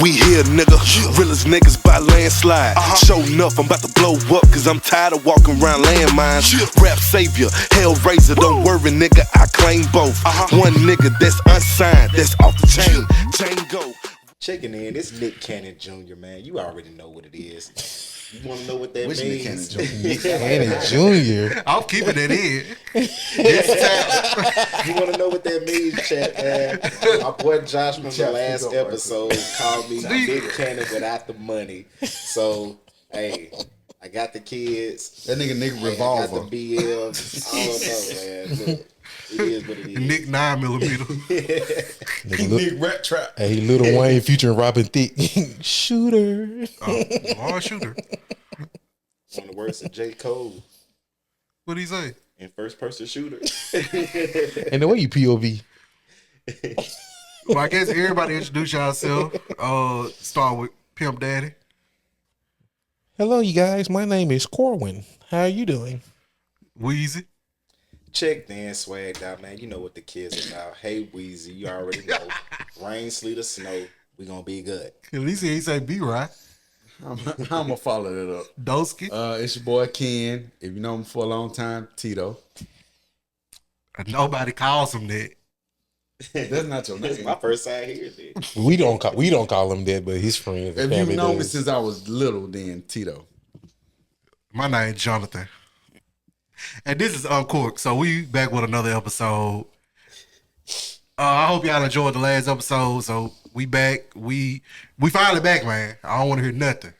We here, nigga. Realest niggas by landslide. Show enough, I'm about to blow up, cause I'm tired of walking around landmines. Rap savior, 𝙬𝙘𝙬𝙘, don't worry, nigga, I claim both. One nigga that's unsigned, that's off the chain. Django. Checking in, it's Nick Cannon Jr., man. You already know what it is. You want to know what that Which means? Nick Cannon Jr.? I'm keeping it in. You want to know what that means, chat, man? My boy Josh from the last episode called me Nick Cannon without the money. So, hey, I got the kids. That nigga Revolver. I got the BM. I don't know, man. Look, it is what it is. Nick 9mm. Nick Rat Trap. Hey, Lil Wayne featuring Robin Thicke. Shooter. Hard shooter. One of the words of J. Cole. What'd he say? In first person shooter. And the way you POV. Well, I guess everybody introduce yourself. Start with Pimp Daddy. Hello, you guys. My name is Corwin. How are you doing? Wheezy. Check then, swagged out, man. You know what the kids about. Hey, Wheezy, you already know. Rain, sleet, or snow, we gonna be good. At least he ain't say be right. I'm gonna follow that up. Dosky. It's your boy Ken. If you know him for a long time, Tito. Nobody calls him that. That's not your That's name. my first time hearing it. We don't call him that, but his friends and If family you've known me does. since I was little, then Tito. My name's Jonathan. And this is Uncork'd. So we back with another episode. I hope y'all enjoyed the last episode. So we back. We finally back, man. I don't want to hear nothing.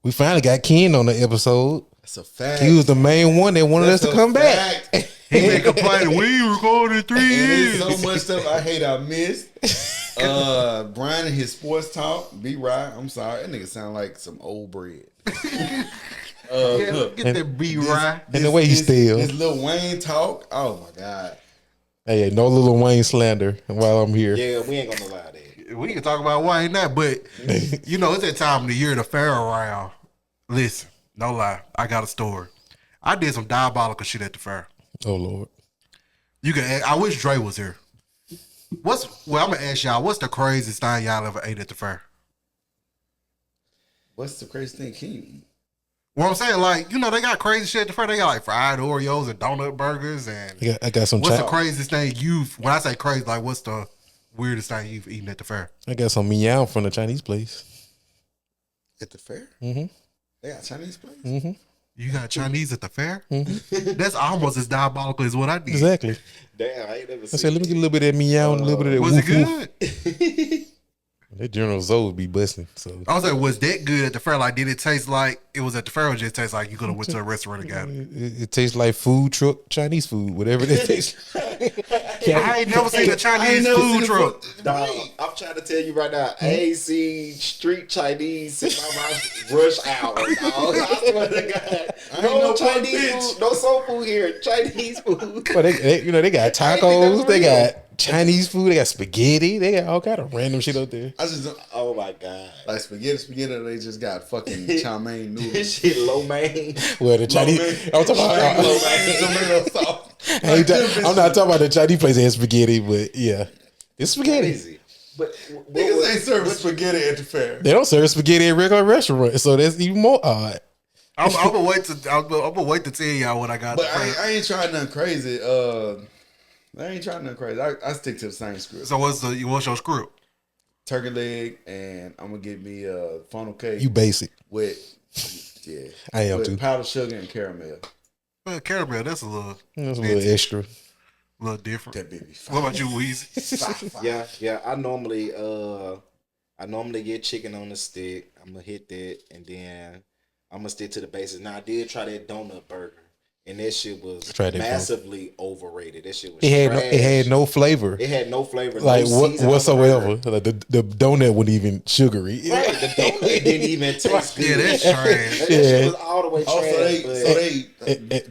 We finally got Ken on the episode. That's a fact. He was the main one that wanted us to come back. He been complaining. We recorded 3 years. There's so much stuff I hate I missed. Brian and his sports talk. Be right. I'm sorry. That nigga sound like some old bread. Get that B right. And the way he still. This Lil Wayne talk. Oh my God. Hey, no Lil Wayne slander while I'm here. Yeah, we ain't gonna lie to that. We can talk about why ain't that, but you know, it's that time of the year, the fair around. Listen, no lie, I got a story. I did some diabolical shit at the fair. Oh Lord. You can. I wish Dre was here. I'm gonna ask y'all, what's the craziest thing y'all ever ate at the fair? What's the crazy thing can you eat? Well, I'm saying, like, you know, they got crazy shit at the fair. They got like fried Oreos and donut burgers and. I got some. What's the craziest thing when I say crazy, like, what's the weirdest thing you've eaten at the fair? I got some meow from the Chinese place. At the fair? Mm-hmm. They got Chinese place? Mm-hmm. You got Chinese at the fair? Mm-hmm. That's almost as diabolical as what I did. Exactly. Damn, I ain't never I seen said, let me get a little bit of that meow and a little bit of that Was woof it good? woof. That General Zoe be busting. So I was like, was that good at the fair? Like, did it taste like it was at the fair, or just taste like you could have went to a restaurant and got it? it tastes like food truck Chinese food, whatever it tastes. I ain't never seen a Chinese food truck. Dog, I'm trying to tell you right now, I ain't seen street Chinese since my rush hour, dog. I swear to God. No Chinese food, no soul food here. Chinese food. Well, they got tacos, they got Chinese food, they got spaghetti, they got all kind of random shit out there. I just Oh my God. like spaghetti. They just got fucking chow mein This noodles. shit low main. Well, the Chinese, I'm talking about. Low mein tomato sauce. I'm not talking about the Chinese place that has spaghetti, but yeah, it's spaghetti. Crazy. But Niggas ain't serving spaghetti at the fair. They don't serve spaghetti at regular restaurants, so that's even more odd. I'm gonna wait to tell y'all what I got. But I ain't trying nothing crazy. I ain't trying nothing crazy. I stick to the same script. So what's your script? Turkey leg, and I'm gonna get me a funnel cake. You basic. with I am with too. powdered sugar and caramel. Well, caramel, that's a little extra. A little different. That baby. What about you, Weezy? Yeah. I normally get chicken on the stick. I'm gonna hit that, and then I'm gonna stick to the basics. Now I did try that donut burger, and that shit was massively overrated. That shit was It had no flavor. It had no flavor, like no whatsoever. Like the donut wasn't even sugary. Right, the donut didn't even taste good. Yeah, that's trash. That shit was all the way trash.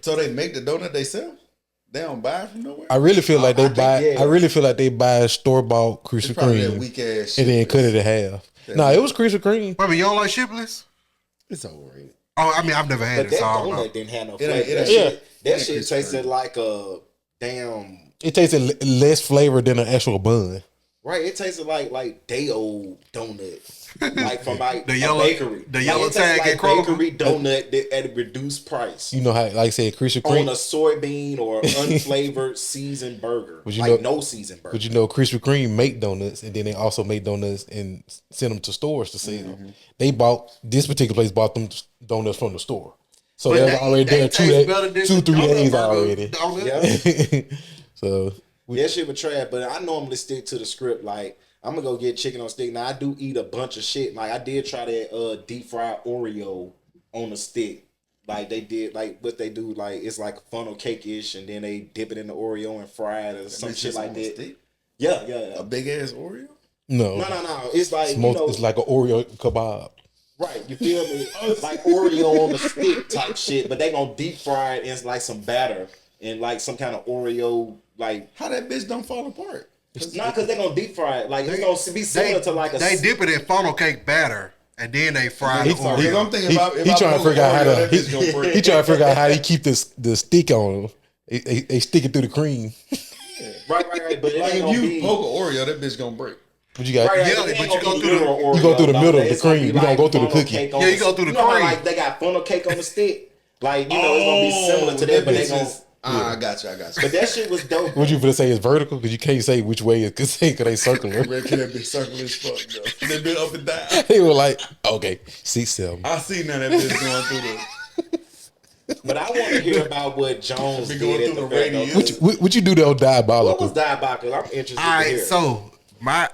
So they make the donut themselves. They don't buy it from nowhere. I really feel like I really feel like they buy store bought Krispy Kreme weak ass and then cut it in half. No, it was Krispy Kreme. Wait, but you don't like shipless? It's overrated. Oh, I mean, I've never had But it. that So I don't know. donut didn't have no flavor. That shit tasted like a damn. It tasted less flavor than an actual bun. Right, it tasted like day old donut, like from like The a yellow- bakery. the Like, yellow it tasted tag like at Kroger. bakery donut at a reduced price You know how, like I said, Krispy on Kreme. a soybean or unflavored seasoned burger, But you like know- no seasoned burger. But you know, Krispy Kreme make donuts, and then they also make donuts and send them to stores to sell. They bought this particular place bought them donuts from the store, so But they was already there taste better than 2-3 the donut days burger already. donut. Yeah. So That shit was trash, but I normally stick to the script. Like, I'm gonna go get chicken on stick. Now I do eat a bunch of shit. Like, I did try that deep fried Oreo on a stick. Like, they did, like what they do, like it's like funnel cake ish, and then they dip it in the Oreo and fry it or some shit like that. Yeah. A big ass Oreo. no, No. It's like it's like an Oreo kebab. right. You feel me? Like Oreo on the stick type shit, but they gonna deep fry it in like some batter and like some kind of Oreo like. How that bitch don't fall apart? Not because they gonna deep fry it. Like it's gonna be similar to like a. They dip it in funnel cake batter and then they fry the Because Oreo. I'm thinking He about trying to figure out how to he trying to figure out how he keep the stick on. They stick it through the cream. Right. But it Like ain't if gonna you be. poke an Oreo, that bitch gonna break. But you got Right, Yeah, it ain't but you gonna go be through the- literal you go Oreo, through the though. middle of the It's gonna cream. be You don't like go through the funnel cookie. cake on Yeah, you go through the you know how, cream. like they got funnel cake on the stick. Like it's gonna be similar to that, but they gonna. I got you. But that shit was dope. What you gonna say is vertical because you can't say which way it could say because they circular. Reckon that bitch circle as fuck though. That bitch up and down. They were like, okay, 6-7. I see now that bitch going through the. But I want to hear about what Jones Be did going at through the the fair, though. radius. What you do that was What diabolical? was diabolical? I'm interested All to right, hear. so I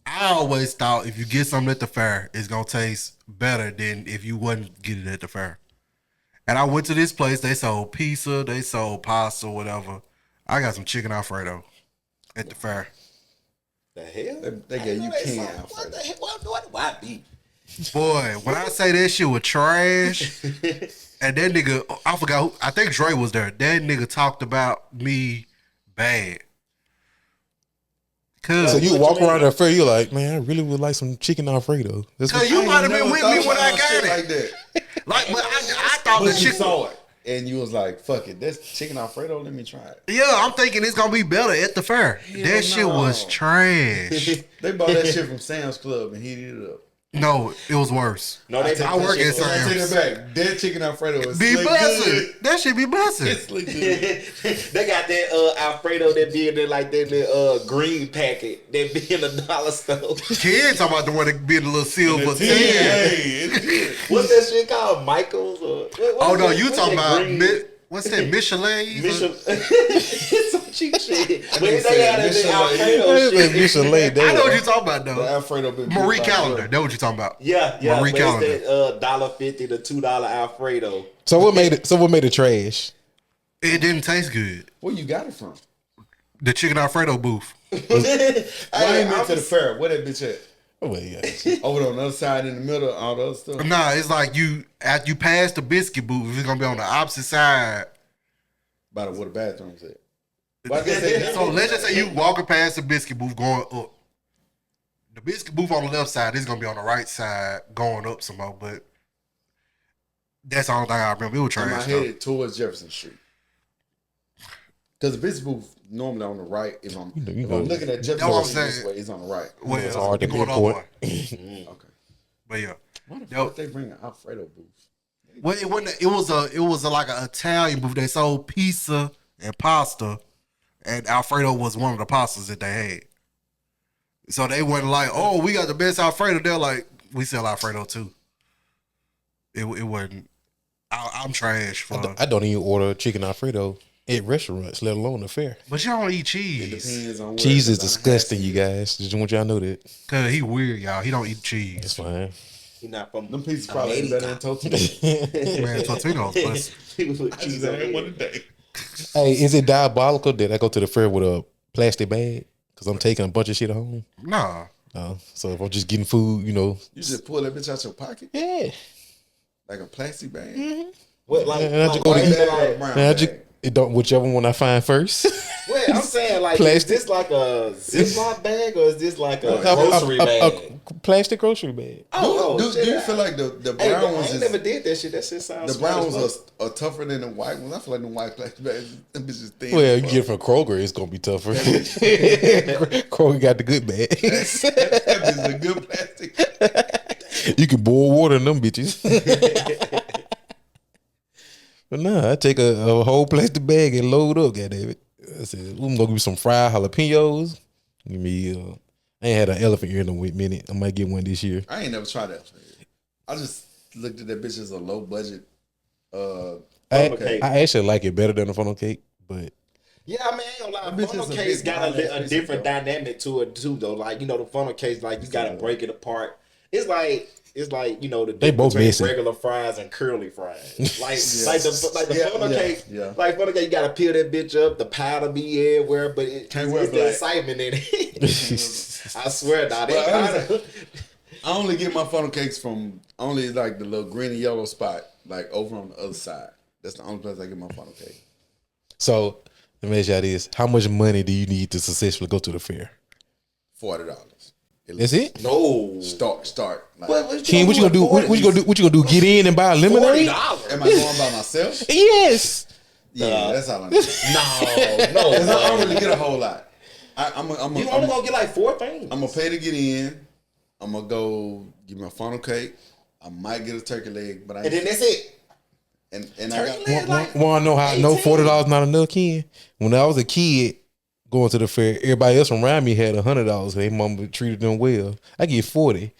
always thought if you get something at the fair, it's gonna taste better than if you wouldn't get it at the fair. And I went to this place. They sold pizza, they sold pasta, whatever. I got some chicken Alfredo at the fair. The hell? They gave you They can sold- Alfredo. What the hell? Why be? Boy, when I say that shit was trash, and that nigga, I forgot who, I think Dre was there. That nigga talked about me bad. Cause, So you walk around the fair, you're like, man, I really would like some chicken Alfredo. That's Cause you might have been with me when I got it. like that. Like, but I thought the But you chicken. saw it and you was like, "Fuck it, that's chicken Alfredo. Let me try it." Yeah, I'm thinking it's gonna be better at the fair. That shit was no. trash. They bought that shit from Sam's Club and heated it up. No, it was worse. No, they I work at I Sam's. take it back. That chicken Alfredo is Be slick bussin'. good. That shit be bussin'. It's slick good. They got that Alfredo that be in there like that little green packet that be in the dollar store. Kids talking about the one that be in the little silver tin. Hey, it's good. What's that shit called? Michael's? Or what Oh is no, that? you What's talking that about green- what's that Michelin? It's some cheap shit. But nigga they said had that Michelin. Alfredo shit. Michelin. I know what you talking about The though. Alfredo been Marie beat by Calendar. her. That's what you talking about. Yeah. Marie But Calendar. it's that $1.50 to $2 Alfredo. So what made it? So what made it trash? It didn't taste good. Where you got it from? The chicken Alfredo booth. Why ain't went to the fair? Where that bitch at? Oh, well, yeah. Over on the other side, in the middle, all the other stuff. Nah, it's like you after you pass the biscuit booth, it's gonna be on the opposite side. By the where the bathrooms at. Well, I guess they- So let's just say you walking past the biscuit booth going up. The biscuit booth on the left side is gonna be on the right side going up some more, but that's the only thing I remember. It was I'm trash though. headed towards Jefferson Street. Because the business booth normally on the right. If I'm, You if know. I'm looking at That's what Jefferson I'm Street this saying. way, it's on the right. Well, It's hard to you going pinpoint. up one. Okay. But yeah. Why the Yo. fuck they bring an Alfredo booth? Well, it wasn't. It was like an Italian booth. They sold pizza and pasta, and Alfredo was one of the pastas that they had. So they wasn't like, "Oh, we got the best Alfredo." They're like, "We sell Alfredo too." It wasn't. I'm trash for. I don't even order chicken Alfredo at restaurants, let alone the fair. But you don't eat It cheese. depends on where Cheese is it's at. disgusting, you guys. Just want y'all to know that. Cause he weird, y'all. He don't eat It's cheese. fine. He not from Them pizzas probably ain't better than Totino's. Man, Totino's plus. He was with I just cheese on had one it. today. Hey, is it diabolical that I go to the fair with a plastic bag? Because I'm taking a bunch of shit home. Nah. So if I'm just getting food, you know. You just pull that bitch out your pocket Yeah. like a plastic bag. What, like, Man, I just like, go to like, eat. like, Brown Man, bag. it don't whichever one I find first. Wait, I'm saying like, Plastic. is this like a Ziploc bag or is this like a grocery bag? A plastic grocery bag. Do you feel like the Hey, brown I ones ain't never did that shit. That shit sounds the brown smart as ones fuck. are tougher than the white ones? I feel like the white plastic bags, them bitches thin. Well, you get it from Kroger, it's gonna be tougher. Kroger got the good bags. That bitch a good plastic. You can boil water in them bitches. But nah, I take a whole plastic bag and load up, goddammit. I said, I'm gonna give you some fried jalapenos. Give me I ain't had an elephant ear in a minute. I might get one this year. I ain't never tried that. I just looked at that bitch as a low budget. Cake. I actually like it better than a funnel cake, but Yeah, I mean, I ain't gonna lie. Bitch Funnel is a case big got body a expensive, different though. dynamic to it too, though. Like, you know, the funnel case, like you gotta break it apart. It's like you know the They both difference between messy. regular fries and curly fries. Like the Yeah, funnel yeah, cake, yeah. like funnel cake, you gotta peel that bitch up. The powder be everywhere, but Can't wear it's the black. excitement in it. I swear, nah, Well, that powder. I only get my funnel cakes from only like the little green and yellow spot, like over on the other side. That's the only place I get my funnel cake. so let me ask y'all this. How much money do you need to successfully go to the fair? $40. That's it? No, Start. Like, Ken, what you gonna do? What you gonna do? What you gonna do? Get in and buy a lemonade? $40. am I going by myself? Yes. Yeah, that's all I need. No, Cause I don't really get a whole lot. I'm you only gonna get like 4 things. gonna pay to get in. I'm gonna go get my funnel cake. I might get a turkey leg, but I And then that's it. and I Turkey got leg, like Want to know how I know 18. $40 not enough, Ken? When I was a kid going to the fair, everybody else around me had $100. Their mama treated them well. I get 40.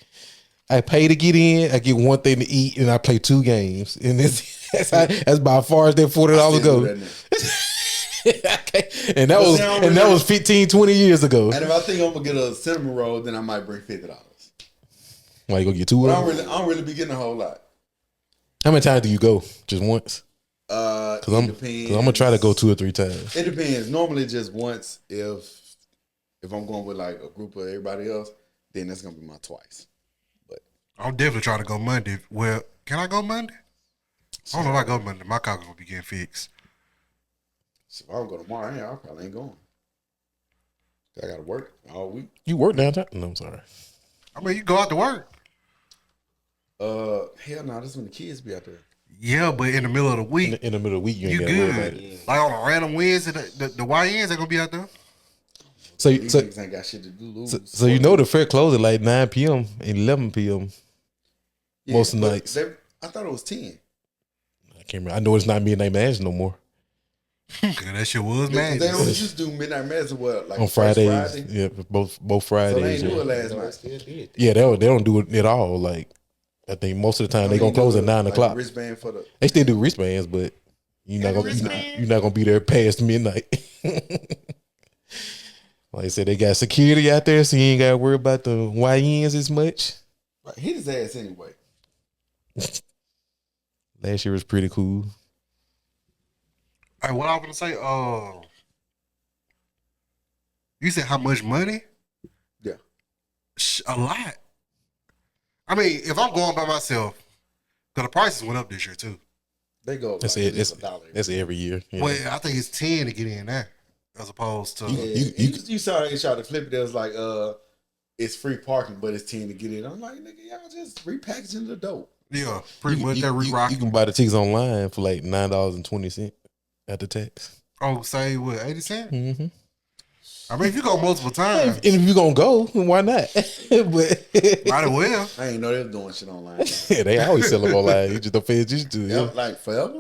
I pay to get in. I get one thing to eat, and I play 2 games. And that's by far as that $40 still go. do that now. And that But was see, I don't and that really- was 15, 20 years ago. And if I think I'm gonna get a cinnamon roll, then I might bring $50. Why you gonna get 2 But of I them? don't really be getting a whole lot. How many times do you go? Just once? Cause I'm gonna try to go 2 or 3 times. It depends. Normally just once. If I'm going with like a group of everybody else, then that's gonna be my twice. But I'm definitely trying to go Monday. Well, can I go Monday? I don't know if I go Monday. My car gonna be getting fixed. so if I don't go tomorrow, I probably ain't going. I gotta work all week. You work downtown? No, I'm sorry. I mean, you go out to work. Hell no, this is when the kids be out there. Yeah, but in the middle of the week, In the middle of the week, you ain't you gotta worry about good. it. Like on a random Wednesday, the YNs are gonna be out there. So, These so, niggas ain't got shit to do. so you know the fair closes at like 9 p.m. and 11 p.m. most but nights. I thought it was 10. I can't remember. I know it's not Midnight Mass no more. That shit was They mad. don't just do midnight mass or what? Like On first Fridays, Friday? yeah, both So they Fridays. ain't do Yeah, it last night. yeah they don't do it at all. Like I think most of the time they gonna close at 9 like o'clock. Wristband for the. They still do wristbands, but you're not gonna be there past midnight. Like I said, they got security out there, so you ain't gotta worry about the YNs as much. Right, hit his ass anyway. Last year was pretty cool. Hey, what I was gonna say? You said how much money? Yeah. A lot. I mean, if I'm going by myself, because the prices went up this year too. They go up That's like it. at least $1. That's every year. Yeah. Well, I think it's 10 to get in there, as opposed to. You saw they tried to flip it. It was like, it's free parking, but it's 10 to get in. I'm like, nigga, y'all just repackaging the dope. Yeah, pretty much that you re-rock. can buy the tickets online for like $9.20 after tax. Oh, say what, 80 cents? Mm-hmm. I mean, if you go multiple times, And if you gonna go, why not? But might as well. I ain't know they was doing shit online. they always sell them online. You just don't pay attention to it. Yeah, like forever.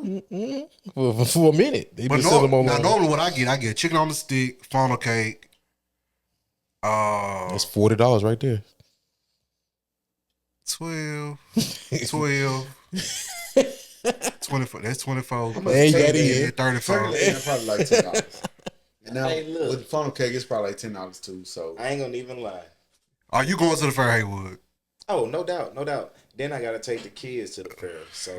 For a minute, they been selling them Now, online. normally what I get chicken on the stick, funnel cake. That's $40 right there. 12, 24. That's 24. And you got in. 34. Turkey probably like $10. And now Hey, look. with funnel cake, it's probably like $10 too. So I ain't gonna even lie. Are you going to the fair, Haywood? Oh, no doubt, no doubt. Then I gotta take the kids to the fair, so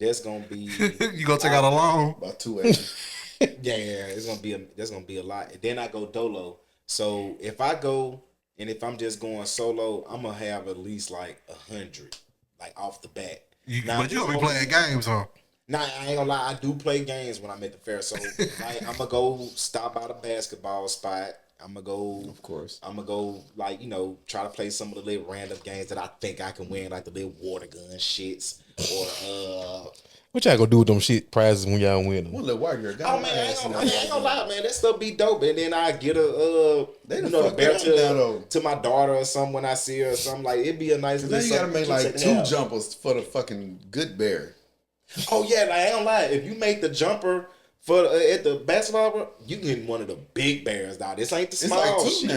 that's gonna be You gonna take out a loan? about 280. yeah. It's gonna be that's gonna be a lot. And then I go dolo. So if I go and if I'm just going solo, I'm gonna have at least like 100, like off the bat. Now, But you gonna be playing games, huh? Nah, I ain't gonna lie. I do play games when I'm at the fair. So like, I'm gonna go stop by the basketball spot. I'm gonna go. Of course. I'm gonna go like try to play some of the little random games that I think I can win, like the little water gun shits or What y'all gonna do with them shit prizes when y'all win them? One little white girl. Oh man, I ain't gonna lie, man. That stuff be dope. And then I get a a bear to my daughter or something when I see her or something. Like it'd be a nice. Then you gotta make like 2 jumpers for the fucking good bear. Oh yeah, like, I ain't gonna lie. If you make the jumper for at the basketball, you can get one of the big bears. Now this ain't the small It's like 2 shit.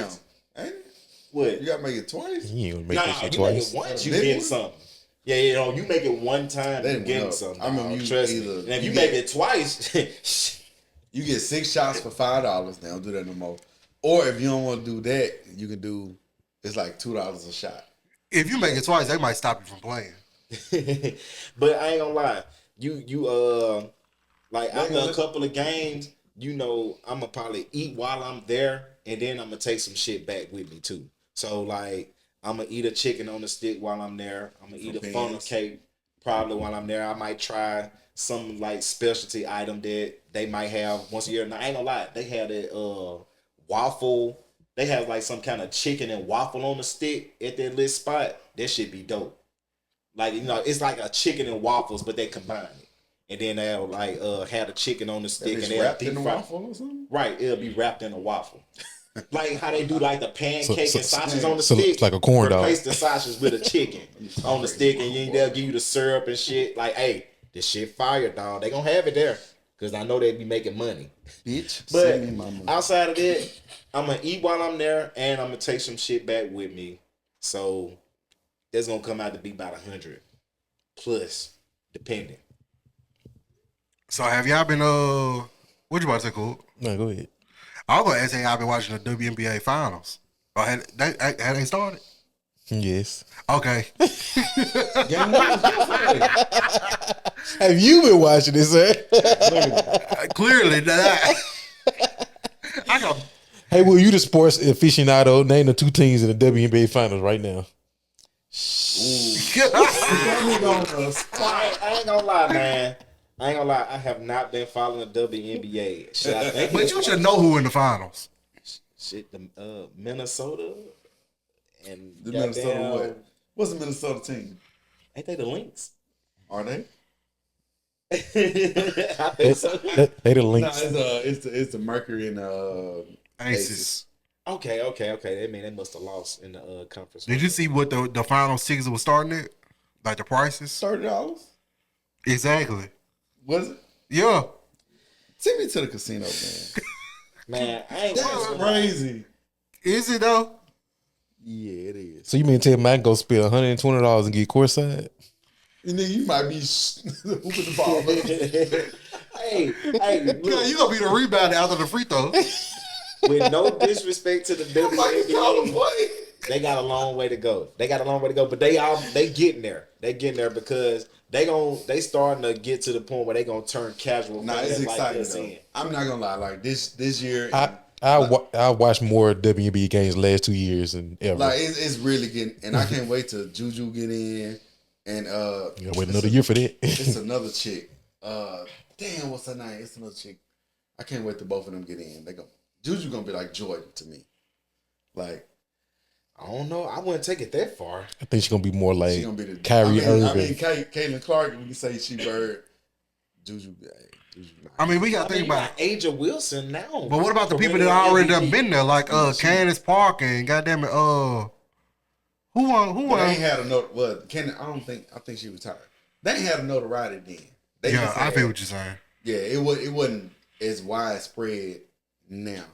now. Ain't it? What? You gotta make it twice. You ain't gonna make Nah, that shit you make twice. it once, you Big get one? something. Yeah, you make it one time, They you went get up. something. I remember you trust me. either- And if you you get- make it twice, You get 6 shots for $5. They don't do that no more. Or if you don't want to do that, you can do. It's like $2 a shot. If you make it twice, they might stop you from playing. but I ain't gonna lie. You like after a couple of games, I'm gonna probably eat while I'm there, and then I'm gonna take some shit back with me too. So like I'm gonna eat a chicken on the stick while I'm there. I'm gonna eat a funnel cake probably while I'm there. I might try some like specialty item that they might have once a year. Now I ain't gonna lie, they have that waffle. They have like some kind of chicken and waffle on the stick at that little spot. That shit be dope. Like it's like a chicken and waffles, but they combine it, and then they'll like have the chicken on the stick and It's they'll wrapped deep in a fry. waffle or something. Right, it'll be wrapped in a waffle, like how they do like the pancake So- and sausage on the so stick. it's like a corn dog. Replace the sausage with a chicken on the stick, and they'll give you the syrup and shit. Like, hey, this shit fire, dog. They gonna have it there because I know they be making money. Bitch, But send me my money. outside of that, I'm gonna eat while I'm there, and I'm gonna take some shit back with me. So that's gonna come out to be about 100 plus, depending. So have y'all been what you about to say, Cool? No, go ahead. I was gonna ask y'all been watching the WNBA Finals. Or had they started? Yes. Okay. Have you been watching this, sir? Clearly that I got Hey, well, you the sports aficionado. Name the 2 teams in the WNBA Finals right now. I ain't gonna lie, man. I ain't gonna lie. I have not been following the WNBA. Shit, I think but you should know who in the finals. shit, the Minnesota and The goddamn- Minnesota what? What's the Minnesota team? Ain't they the Lynx? Are they? I think so. They the No, links. it's the Mercury and Aces. Okay. That mean they must have lost in the conference. Did you see what the final tickets was starting at? Like the prices? $30. Exactly. Was it? Yeah. Send me to the casino, man. Man, I ain't That's gonna lie. crazy. Is it though? Yeah, it is. So you mean tell me I can go spend $120 and get courtside? And then you might be hooping the ball. Hey, Yeah, look, you gonna be the rebounder after the free throw. with no disrespect to the Like, call him WNBA, play. they got a long way to go. But they getting there. They getting there because they starting to get to the point where they gonna turn casual. Nah, fans it's like exciting us though. in. I'm not gonna lie. Like this year, I watched more WNBA games the last 2 years than ever. like it's really getting, and I can't wait till Juju get in, and You gotta wait another year for that. it's another chick. Damn, what's her name? It's another chick. I can't wait till both of them get in. Juju gonna be like Jordan to me. Like I don't know. I wouldn't take it that far. I think she's gonna be more like she gonna be the Kyrie I mean, Irving. Caitlin Clark. We can say she bird. Juju. I mean, we got to think You about got Aja Wilson now. But what about the For people that winning already MVP? done been there, like Candace Parker and goddamn it, who won? But they ain't had a note. Well, I think she retired. They ain't had a notoriety then. They Yeah, just I had- feel what you're saying. Yeah, it wasn't as widespread now.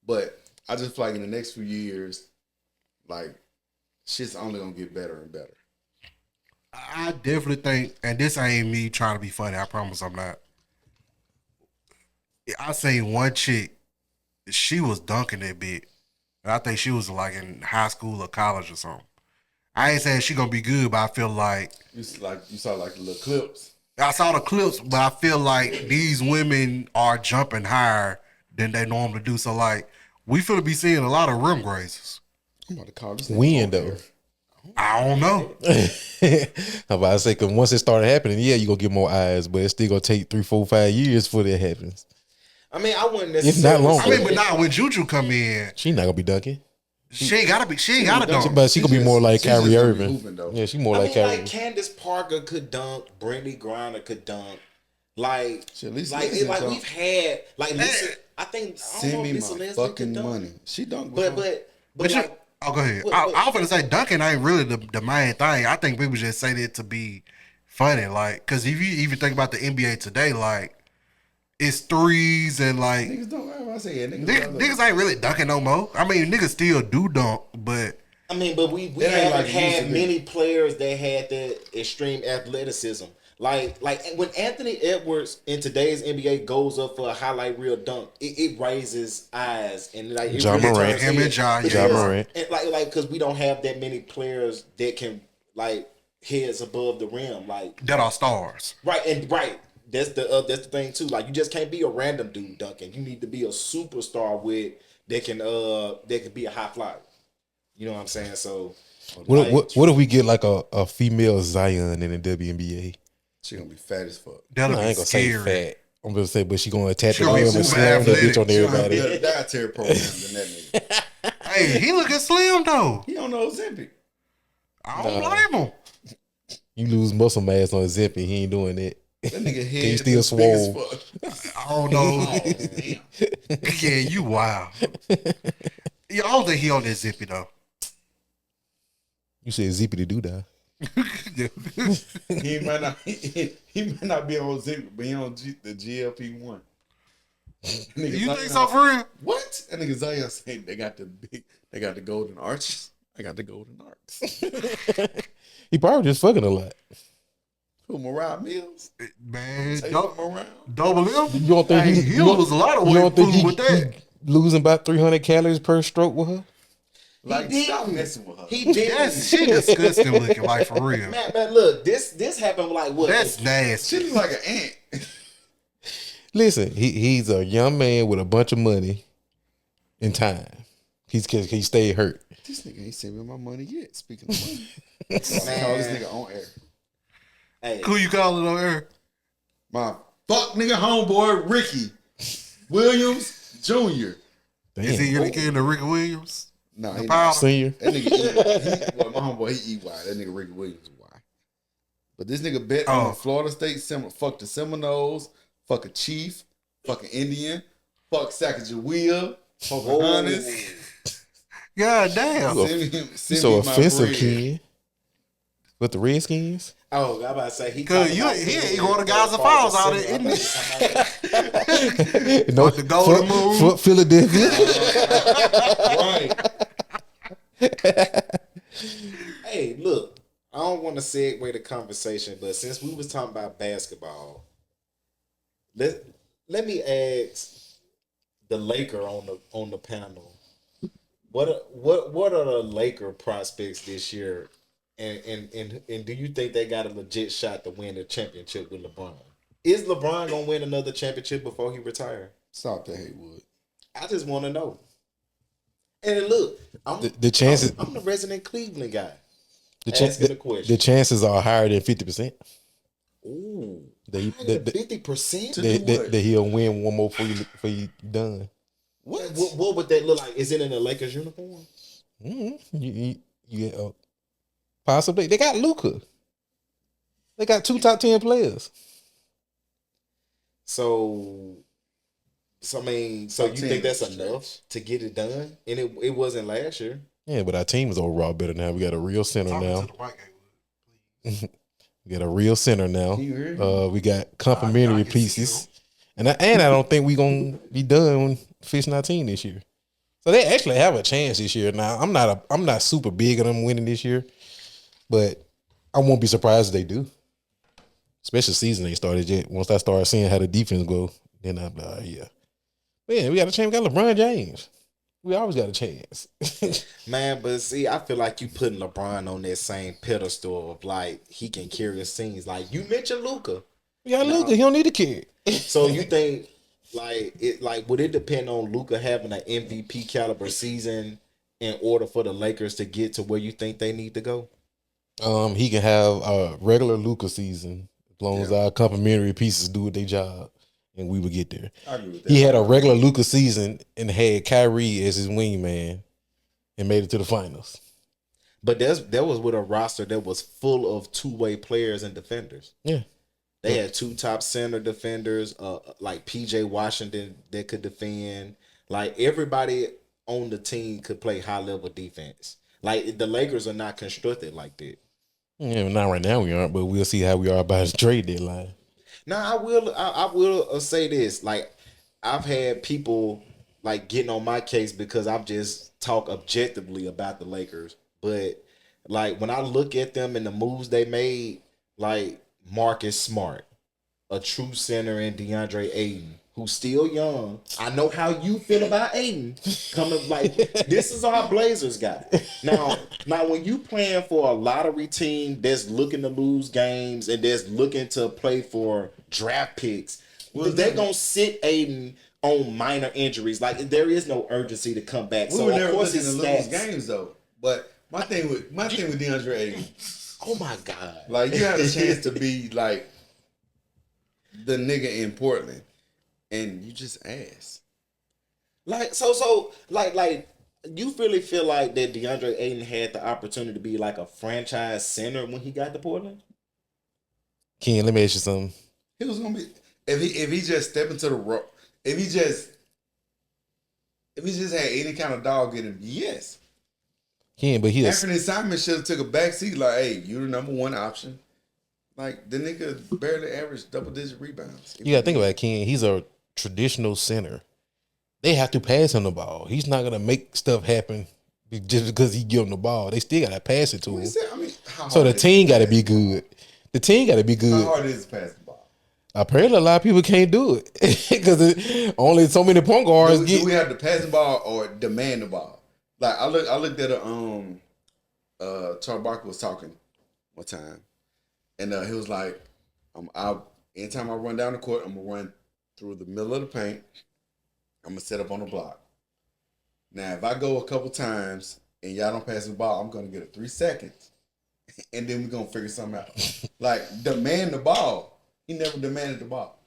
But I just feel like in the next few years, like shit's only gonna get better and better. I definitely think, and this ain't me trying to be funny. I promise I'm not. I seen one chick, she was dunking that bit. And I think she was like in high school or college or something. I ain't saying she gonna be good, but I feel like You saw like the little clips. I saw the clips, but I feel like these women are jumping higher than they normally do. So like we feel to be seeing a lot of rim grazers. I'm about to call this. When though? I don't know. I'm about to say, because once it started happening, yeah, you gonna get more eyes, but it's still gonna take 3, 4, 5 years before that happens. I mean, I wouldn't It's necessarily. not long. I mean, but now when Juju come in, She not gonna be dunking, she ain't gotta be. She ain't gotta dunk. but she gonna be more like she's just Kyrie gonna be Irving. hooping, though. Yeah, she more I like mean, Kyrie. like Candace Parker could dunk, Brittany Griner could dunk. Like, Shit, at least like, Leslie like dunk. we've had like Lisa. I think I don't Send know me if Lisa my Leslie could fucking dunk, money. She dunked but before. But like, oh, go ahead. But- I was gonna say dunking ain't really the main thing. I think people just say that to be funny, like, because if you even think about the NBA today, like, it's threes and like Niggas don't. I say yeah, niggas ain't really dunking no more. I mean, niggas still do dunk, but I mean, but we ain't haven't like it used to had be. many players that had that extreme athleticism. Like when Anthony Edwards in today's NBA goes up for a highlight reel dunk, it raises eyes and like it Ja really Morant. turns Him and heads. Ja, yeah. Because- Ja Morant. and like because we don't have that many players that can like heads above the rim, like that are stars. right. That's the thing too. Like you just can't be a random dude dunking. You need to be a superstar with that can be a high flyer. You know what I'm saying? So What if we get like a female Zion in the WNBA? She gonna be fat as fuck. That'll I be ain't gonna say scary. fat. I'm gonna say, but she gonna attack She the gonna rim be and super slam that athletic. bitch on She gonna everybody. be a dietary program than that nigga. Hey, he looking slim though. He don't know Ozempic. I don't blame him. You lose muscle mass on Zippy, he ain't doing that. That nigga head He is still big as swole. fuck. I don't know. Yeah, you wild. Yeah, I don't think he on that zippy though. You said Zippy to do that. He might not. He might not be on Ozempic, but he on the GLP-1. You think so for real? What? That nigga Zion saying they got the golden arches. I got the golden arcs. He probably just fucking a lot. Who, Mariah Mills? Man, Take him around. double M. You don't think Hey, he he lose a lot of you weight don't think food with that. he losing about 300 calories per stroke with her? Like, did. stop messing with her. he did. That's she disgusting looking, like for real. Man, look, this happened like what? That's nasty. She look like an ant. Listen, he's a young man with a bunch of money and time. He stayed hurt. This nigga ain't sent me my money yet. Speaking of money, I call this nigga on air. Hey, Who you calling on air? My fuck nigga homeboy Ricky Williams Jr. Damn. Is he any kid to Ricky Williams? No, The he power? not. Senior? That nigga, well, my homeboy, he eat wide. That nigga Ricky Williams is wide. But this nigga bet on the Florida State fuck the Seminoles, fuck a Chief, fuck an Indian, fuck Sacagawea, fuck a Honest. God damn. You so offensive, Ken. With the Redskins? oh, I about to say he. Cause talking about he ain't his going to Gaza Falls out there, isn't he? No, the Golden Moon. for Philadelphia. Right. Hey, look, I don't want to segue the conversation, but since we was talking about basketball, let me ask the Laker on the panel. What are the Laker prospects this year, and do you think they got a legit shot to win the championship with LeBron? Is LeBron gonna win another championship before he retire? Stop that, Haywood. I just want to know. And look, The chances I'm the resident Cleveland guy. the, the question. the chances are higher than 50%. Ooh, That 50%. he'll win one more before you done. What would that look like? Is it in a Lakers uniform? Possibly. They got Luka. They got 2 top 10 players. So I mean, so you think that's enough to get it done? And it wasn't last year. Yeah, but our team is overall better now. We got a real center now. We got a real center now. Can you hear me? We got complementary pieces. And I don't think we gonna be done fixing our team this year. So they actually have a chance this year. Now I'm not super big on them winning this year, but I won't be surprised if they do. Especially season ain't started yet. Once I start seeing how the defense go, then I'm like, yeah. Man, we got a chance. We got LeBron James. We always got a chance. Man, but see, I feel like you putting LeBron on that same pedestal of like he can carry the scenes. Like you mentioned Luka. We got Luka. He don't need a kid. So you think would it depend on Luka having an MVP caliber season in order for the Lakers to get to where you think they need to go? He can have a regular Luka season as long as our complimentary pieces do their job, and we would get there. I agree with that. He had a regular Luka season and had Kyrie as his wingman, and made it to the finals. But that was with a roster that was full of two-way players and defenders. Yeah. They had two top center defenders, like PJ Washington that could defend. Like everybody on the team could play high level defense. Like the Lakers are not constructed like that. Yeah, not right now we aren't, but we'll see how we are by the trade deadline. Now I will say this. Like I've had people like getting on my case because I've just talk objectively about the Lakers. But like when I look at them and the moves they made, like Marcus Smart, a true center in DeAndre Ayton, who's still young. I know how you feel about Ayton. Coming like this is our Blazers guy. Now when you playing for a lottery team that's looking to lose games and that's looking to play for draft picks, they're gonna sit Ayton on minor injuries. Like there is no urgency to come back. We So were of never course looking it's to lose stats. games though. But my thing with DeAndre Ayton, Oh my God. like you had a chance to be like the nigga in Portland, and you just ass. Like like you really feel like that DeAndre Ayton had the opportunity to be like a franchise center when he got to Portland? Ken, let me ask you something. He was gonna be if he just stepped into the rope. If he just had any kind of dog in him, yes. Ken, but he Anthony Simon should have took a back seat. Like, hey, you the number one option. Like the nigga barely averaged double-digit rebounds. you gotta think about it, Ken. He's a traditional center. They have to pass him the ball. He's not gonna make stuff happen just because he give him the ball. They still gotta pass it to him. I mean, So the team gotta be good. The team gotta be How good. hard is it to pass the ball? Apparently, a lot of people can't do it because only so many point guards Do get. we have to pass the ball or demand the ball? Like I looked at Charles Barkley was talking one time, and he was like, anytime I run down the court, I'm gonna run through the middle of the paint. I'm gonna set up on the block. Now, if I go a couple times and y'all don't pass the ball, I'm gonna get a 3 seconds, and then we're gonna figure something out. Like demand the ball. He never demanded the ball.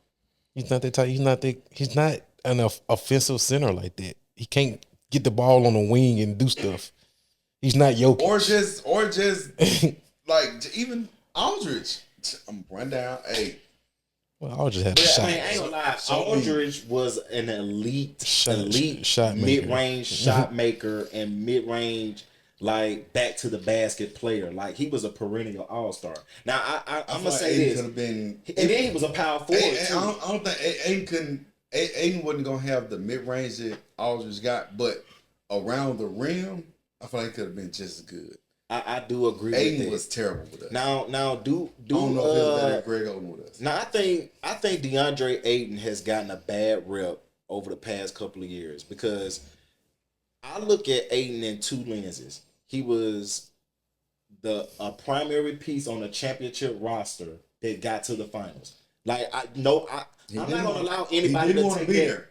He's not that type. He's not an offensive center like that. He can't get the ball on the wing and do stuff. He's not Jokic. Or just like even Aldridge. I'm run down. Hey, Well, I'll just have to But shot. I mean, I ain't gonna lie. Aldridge was an elite shot maker. mid-range shot maker and mid-range like back to the basket player. Like he was a perennial all-star. Now I'm gonna say this, could have been, and then he was a power forward too. I don't think Aiden couldn't. Aiden wasn't gonna have the mid range that Aldridge got, but around the rim, I feel like it could have been just as good. I do agree with Aiden that. was terrible with us. Now do I don't know if it was better than Greg Oden with us. Now I think DeAndre Ayton has gotten a bad rep over the past couple of years because I look at Ayton in two lenses. He was a primary piece on a championship roster that got to the finals. Like I'm not gonna allow anybody to take that.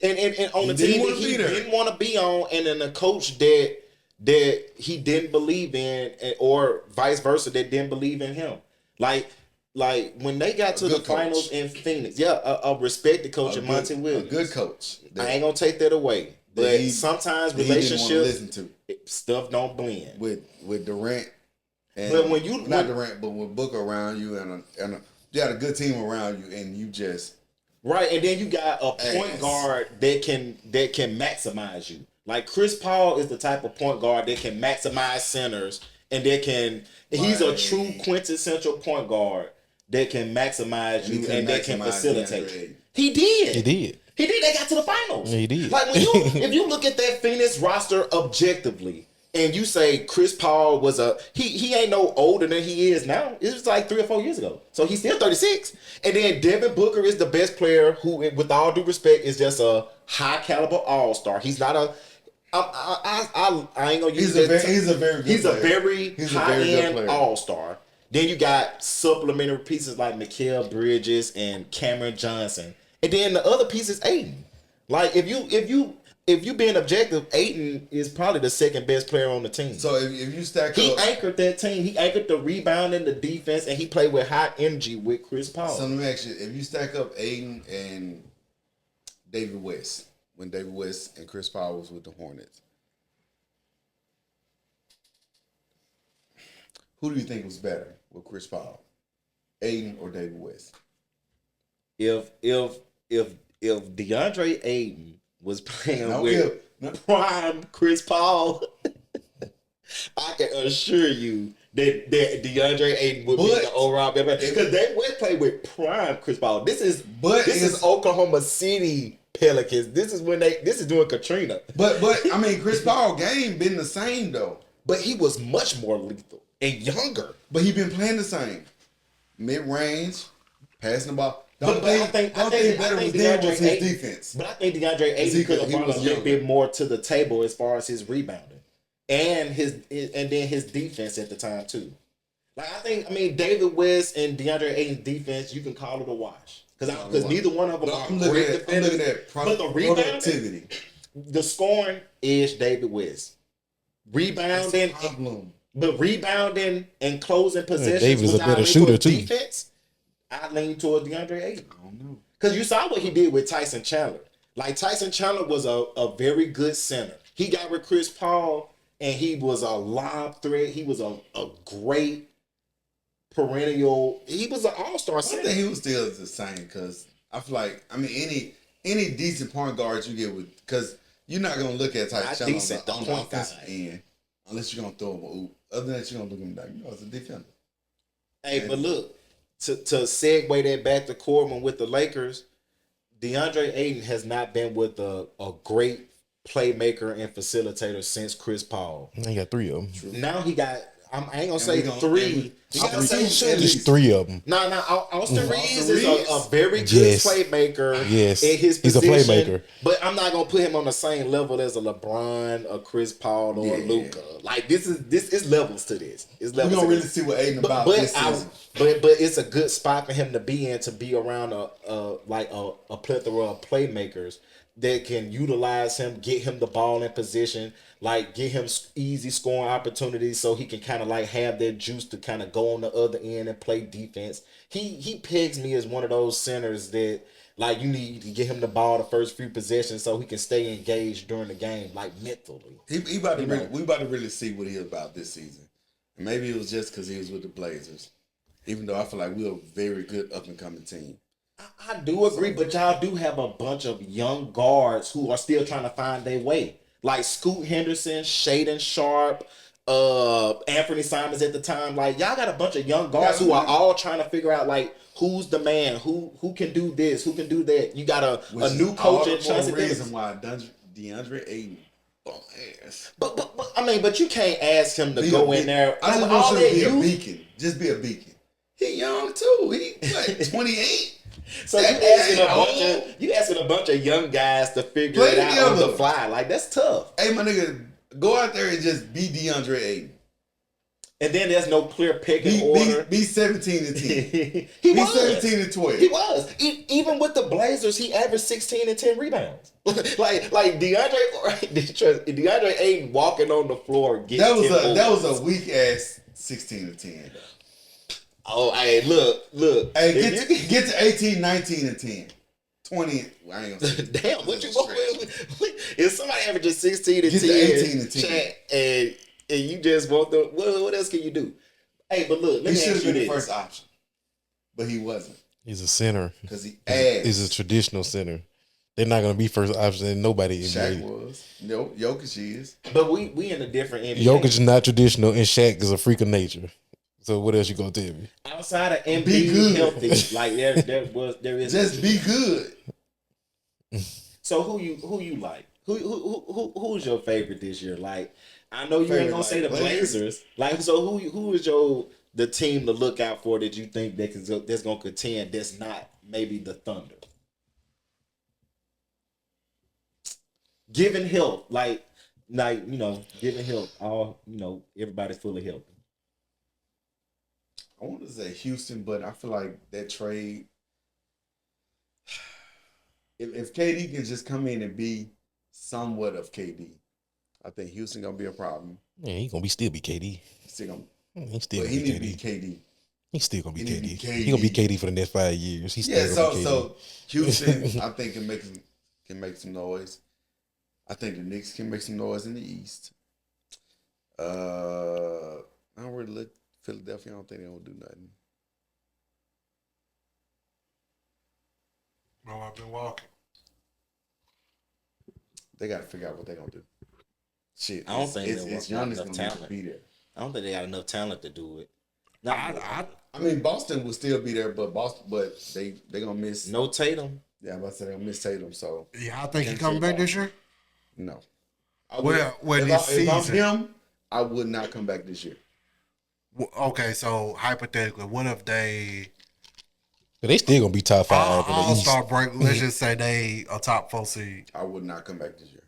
And on the team that he didn't want to be on, and then a coach that he didn't believe in, or vice versa, that didn't believe in him. Like when they got to the finals in Phoenix, a respected coach in Monty Williams, a good coach. I ain't gonna take that away, but sometimes relationships stuff don't blend with Durant. And but when you not Durant, but with Booker around you and you got a good team around you, and you just right, and then you got a point guard that can maximize you. Like Chris Paul is the type of point guard that can maximize centers, and he's a true quintessential point guard that can maximize you and that can facilitate. He did. They got to the finals. He did. Like if you look at that Phoenix roster objectively, and you say Chris Paul was he ain't no older than he is now. It was like 3 or 4 years ago. So he's still 36. And then Devin Booker is the best player who, with all due respect, is just a high caliber all-star. He's not a I ain't gonna use that. He's a very good high-end all-star. Then you got supplementary pieces like Mikal Bridges and Cameron Johnson. And then the other piece is Aiden. Like if you if you being objective, Aiden is probably the second best player on the team. So if you stack He up, anchored that team. He anchored the rebounding, the defense, and he played with high energy with Chris Paul. so let me ask you: if you stack up Aiden and David West, when David West and Chris Paul was with the Hornets, who do you think was better with Chris Paul, Aiden or David West? If DeAndre Aiden was playing No, with prime Chris Paul, I can assure you that DeAndre Aiden would be the overall better because they would play with prime Chris Paul. This is Oklahoma City Pelicans. This is doing Katrina. But I mean, Chris Paul game been the same though. But he was much more lethal and younger. But he been playing the same, mid range, passing the ball. I think better was his defense. But I think DeAndre Aiden could have brought a little bit more to the table as far as his rebounding and then his defense at the time too. Like I mean David West and DeAndre Aiden's defense, you can call it a wash because neither one of them are great defenders. I'm looking at but the productivity, the scoring is David West. Rebounding, but rebounding and closing possessions. David's a better shooter too. Defense, I lean toward DeAndre Aiden. I don't know. Because you saw what he did with Tyson Chandler. Like, Tyson Chandler was a very good center. He got with Chris Paul, and he was a lob threat. He was a great perennial. He was an all-star center. I think he was still the same because I feel like, I mean, any decent point guards you get with, because you're not going to look at Tyson Chandler on the offensive end unless you're going to throw him a oop. Other than that, you're going to look at him like, it's a defender. Hey, but look. To segue that back to Corbin with the Lakers, DeAndre Aiden has not been with a great playmaker and facilitator since Chris Paul. He got 3 of them. Now he got, I ain't gonna say 3. Just 3 of them. No, Austin Reeves is a very good playmaker. Yes, in his he's position, a playmaker. But I'm not gonna put him on the same level as a LeBron, a Chris Paul, or a Luka. Like this is levels to this. It's levels. We don't really see what Aiden about this season. But it's a good spot for him to be in, to be around a plethora of playmakers that can utilize him, get him the ball in position, like get him easy scoring opportunities so he can kind of like have that juice to kind of go on the other end and play defense. He pegs me as one of those centers that like you need to get him the ball the first few possessions so he can stay engaged during the game, like mentally. We about to really see what he's about this season. And maybe it was just because he was with the Blazers. Even though I feel like we're a very good up-and-coming team. I do agree, but y'all do have a bunch of young guards who are still trying to find their way. Like Scoot Henderson, Shaedon Sharpe, Anthony Simons at the time. Like, y'all got a bunch of young guards who are all trying to figure out, like, who's the man? Who can do this? Who can do that? You got a new coach at Chauncey. Reason why DeAndre Aiden ass. But you can't ask him to go in there. I just want him to be a beacon. Just be a beacon. He young too. He what, 28? So you asking a bunch of young guys to figure it out on the fly. Like, that's tough. Hey, my nigga, go out there and just be DeAndre Aiden. And then there's no clear picking order. Be 17 and 10. He was 17 and 12. He was. Even with the Blazers, he averaged 16 and 10 rebounds. like DeAndre Aiden walking on the floor getting that was a weak ass 16 and 10. Oh, hey, look. Hey, get to 18, 19 and 10. 20. I ain't gonna say damn, what you want with? If somebody averages 16 and 10, 18 and 10. And you just want the what else can you do? Hey, but look, let me ask you this. He should have been the first option, but he wasn't. He's a center. Because he's a traditional center. They're not gonna be first option, and nobody is. Shaq was. No, Jokic is. But we in a different NBA. Jokic is not traditional, and Shaq is a freak of nature. So what else you gonna tell me? Outside of Embiid healthy, like there is just be good. So who you like? Who's your favorite this year? Like, I know you ain't gonna say the Blazers. Like, so who is the team to look out for that you think that's gonna contend? That's not maybe the Thunder. Given health, like given health, everybody's fully healthy. I want to say Houston, but I feel like that trade. If KD can just come in and be somewhat of KD. I think Houston gonna be a problem. Yeah, he gonna still be KD. Still gonna, He still but gonna he be need to be KD. KD. He's still gonna be He need KD. to be He gonna be KD. KD for the next 5 years. He's Yeah, still gonna be KD. so Houston, I think can make some noise. I think the Knicks can make some noise in the East. I don't really look Philadelphia. I don't think they gonna do nothing. No, I've been walking. They got to figure out what they gonna do. Shit, I don't think it's they Giannis got gonna enough talent. be there. I don't think they got enough talent to do it. I I mean, Boston will still be there, but they gonna miss. No Tatum. Yeah, I'm about to say they gonna miss Tatum. So yeah, I think he coming back this year. no. Well, this if I'm season. him, I would not come back this year. Okay, so hypothetically, what if they But they still gonna be top 5 in the All East. Star break? Let's just say they a top 4 seed. I would not come back this year.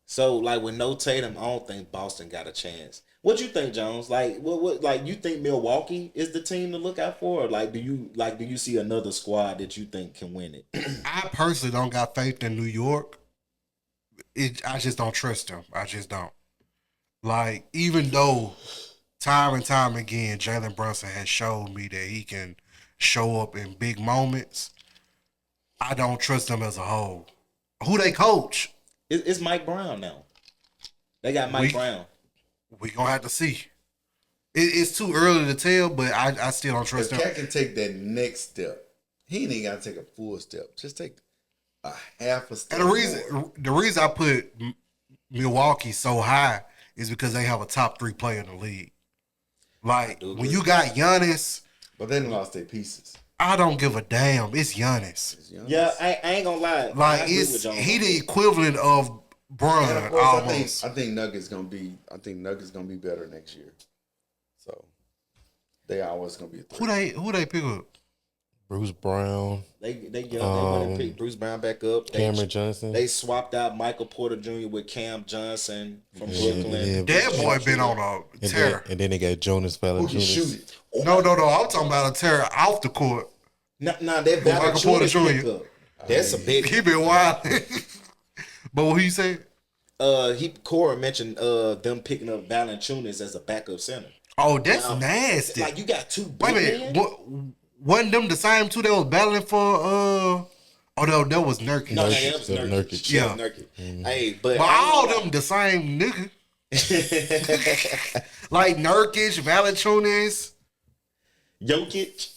So like with no Tatum, I don't think Boston got a chance. What you think, Jones? Like what like you think Milwaukee is the team to look out for? Or do you see another squad that you think can win it? I personally don't got faith in New York. I just don't trust them. I just don't. Like, even though time and time again, Jalen Brunson has showed me that he can show up in big moments, I don't trust them as a whole. Who they coach? It's Mike Brown now. They got Mike Brown. We gonna have to see. It's too early to tell, but I still don't trust If them. Cat can take that next step, he ain't got to take a full step. Just take a half a step. And forward. the reason I put Milwaukee so high is because they have a top 3 player in the league. Like, when you got Giannis, But they done lost their pieces. I don't give a damn. It's Giannis. It's Giannis. Yeah, I ain't gonna lie. I Like, agree with Jones. he the equivalent of Bron And of course, almost. I think Nuggets gonna be better next year. So they always gonna be a threat. Who they pick up? Bruce Brown, They went and picked Bruce Brown back up. Cameron Johnson. They swapped out Michael Porter Jr. with Cam Johnson from Brooklyn. That boy been on a tear. and then they got Jonas Who can shoot Valanciunas. it? No. I'm talking about a tear off the court. Nah, that Michael Porter Valanciunas Jr. pickup. That's a big. He been wild. But what he say? Cora mentioned them picking up Valanciunas as a backup center. Oh, that's nasty. Like you got two Wait a big minute. men? Wasn't them the same two that was battling for oh no, that was Nurkic. No, that was Nurkic. Nurkic. Yeah, Yeah. Nurkic. Hey, but But all them the same nigga. Like Nurkic, Valanciunas, Jokic.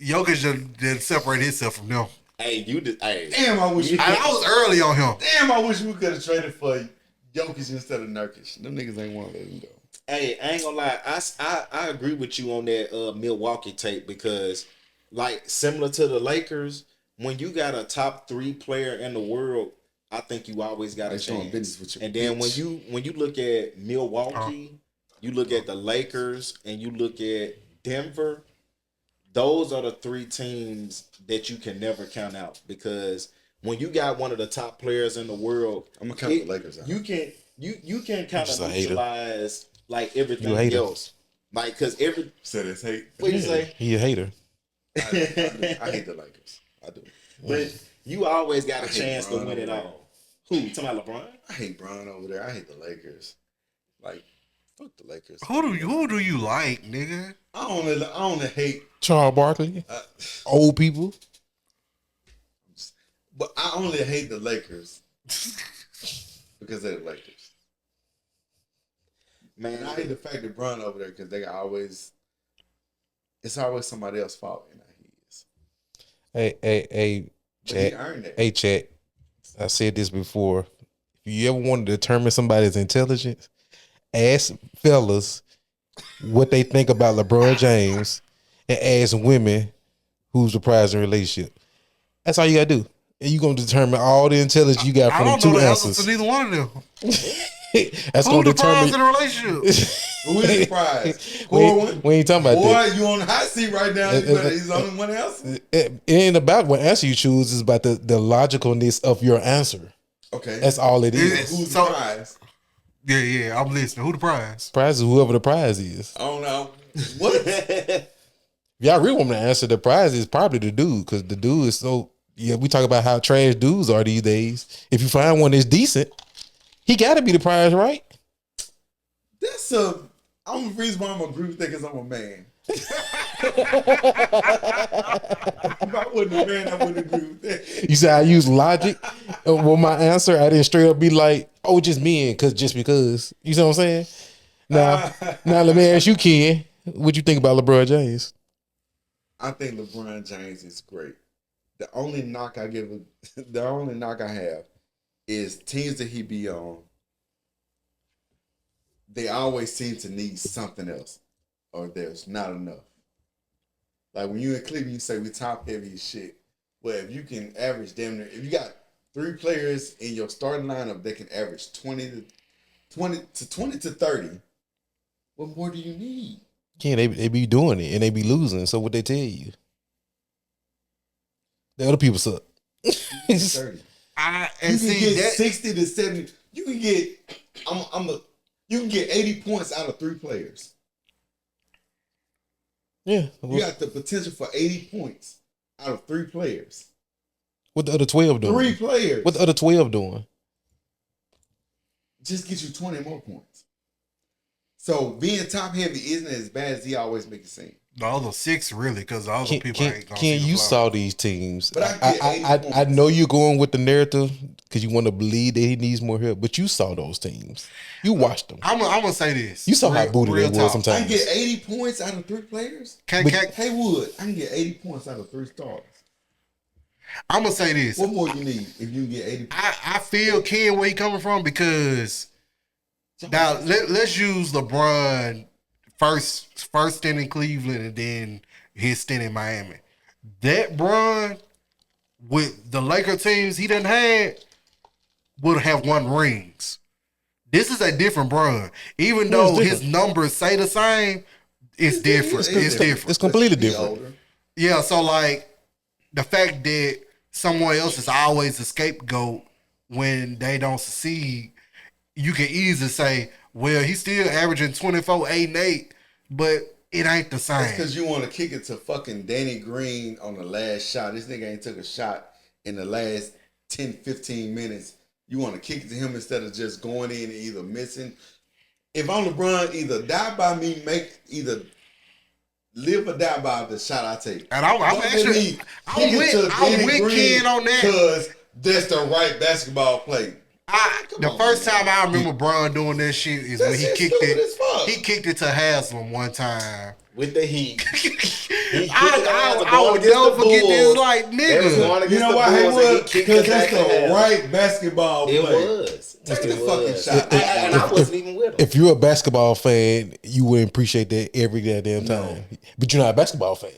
Jokic did separate himself from them. Hey, you did. Hey, Damn, I wish. I was early on him. Damn, I wish we could have traded for Jokic instead of Nurkic. Them niggas ain't want to let him go. Hey, I ain't gonna lie. I agree with you on that Milwaukee tape because, like, similar to the Lakers, when you got a top 3 player in the world, I think you always got a They showing chance. business with your And then bitch. when you look at Milwaukee, you look at the Lakers, and you look at Denver. Those are the 3 teams that you can never count out because when you got one of the top players in the world, I'm gonna count the Lakers out. You can kind Just of a hater. neutralize like You a everything hater. else, like because every Said it's hate. what you say, He a hater. I hate the Lakers. I do. but you always got a I hate chance to Bron win it over all. Who talking about LeBron? I hate Bron over there. I hate the Lakers. Like, fuck the Lakers. Who do you like, nigga? I only hate, Charles Barkley. Old people. but I only hate the Lakers because they're the Lakers. Man, And I hate the fact that Bron over there because it's always somebody else's fault, and he is. Hey, But he chat. earned it. Hey, chat. I said this before. If you ever want to determine somebody's intelligence, ask fellas what they think about LeBron James and ask women who's the prize in a relationship. That's all you gotta do. And you gonna determine all the intelligence you got I from them don't know two the answer answers. to neither one of them. That's Who gonna the prize determine. in a relationship? Who is the prize? we ain't talking about Boy, that. you on the hot seat right now. He's the only one else. It ain't about what answer you choose. It's about the logicalness of your answer. Okay. That's all it is. Who's So- the prize? Yeah, I'm listening. Who the prize? Prize is whoever the prize is. I don't know. What? If y'all really want me to answer, the prize is probably the dude because the dude is so Yeah, we talk about how trash dudes are these days. If you find one that's decent, he got to be the prize, right? That's I'm the reason why I'm agree with that because I'm a man. If I wasn't a man, I wouldn't agree with that. You said I use logic. Well, my answer, I didn't straight up be like, oh, just men, just because. You see what I'm saying? Now let me ask you, Ken, what you think about LeBron James? I think LeBron James is great. The only knock I have is teams that he be on. They always seem to need something else, or there's not enough. Like when you in Cleveland, you say we top heavy as shit. Well, if you can average damn near, if you got 3 players in your starting lineup that can average 20 to 30, what more do you need? Ken, they be doing it and they be losing. So what they tell you? The other people suck. 30. You can get 60 to 70. You can get you can get 80 points out of 3 players. Yeah. You got the potential for 80 points out of 3 players. What the other 12 doing? 3 players. What the other 12 doing? Just get you 20 more points. So being top heavy isn't as bad as he always make it seem. The other 6 really, because the other people ain't gonna Ken, see the you flow. saw these teams. But I know you're going with the narrative because you want to believe that he needs more help, but you saw those teams. You watched them. I'm gonna say this. You saw how booty they was I sometimes. can get 80 points out of 3 players. Haywood, I can get 80 points out of 3 stars. I'm gonna say this. What more you need if you can get 80 points? I feel Ken where he coming from because now let's use LeBron first stint in Cleveland and then his stint in Miami. That Bron with the Laker teams he done had would have won rings. This is a different Bron. Even though his numbers say the same, it's different. It's different. It's completely different. Yeah, so like the fact that someone else is always a scapegoat when they don't succeed, you can easily say, well, he's still averaging 24, 8, and 8, but it ain't the same. That's because you want to kick it to fucking Danny Green on the last shot. This nigga ain't took a shot in the last 10, 15 minutes. You want to kick it to him instead of just going in and either missing. If I'm LeBron, either die by me, either live or die by the shot I take. And I'm with Ken on that. Because that's the right basketball play. The first time I remember Bron doing that shit is when he kicked it. As fuck. He kicked it to Haslam one time. With the Heat. I would never forget this. Like, nigga. You know why he was? Because that's the right basketball play. It was. Take the fucking shot. And I wasn't even with him. If you're a basketball fan, you would appreciate that every goddamn time. But you're not a basketball fan.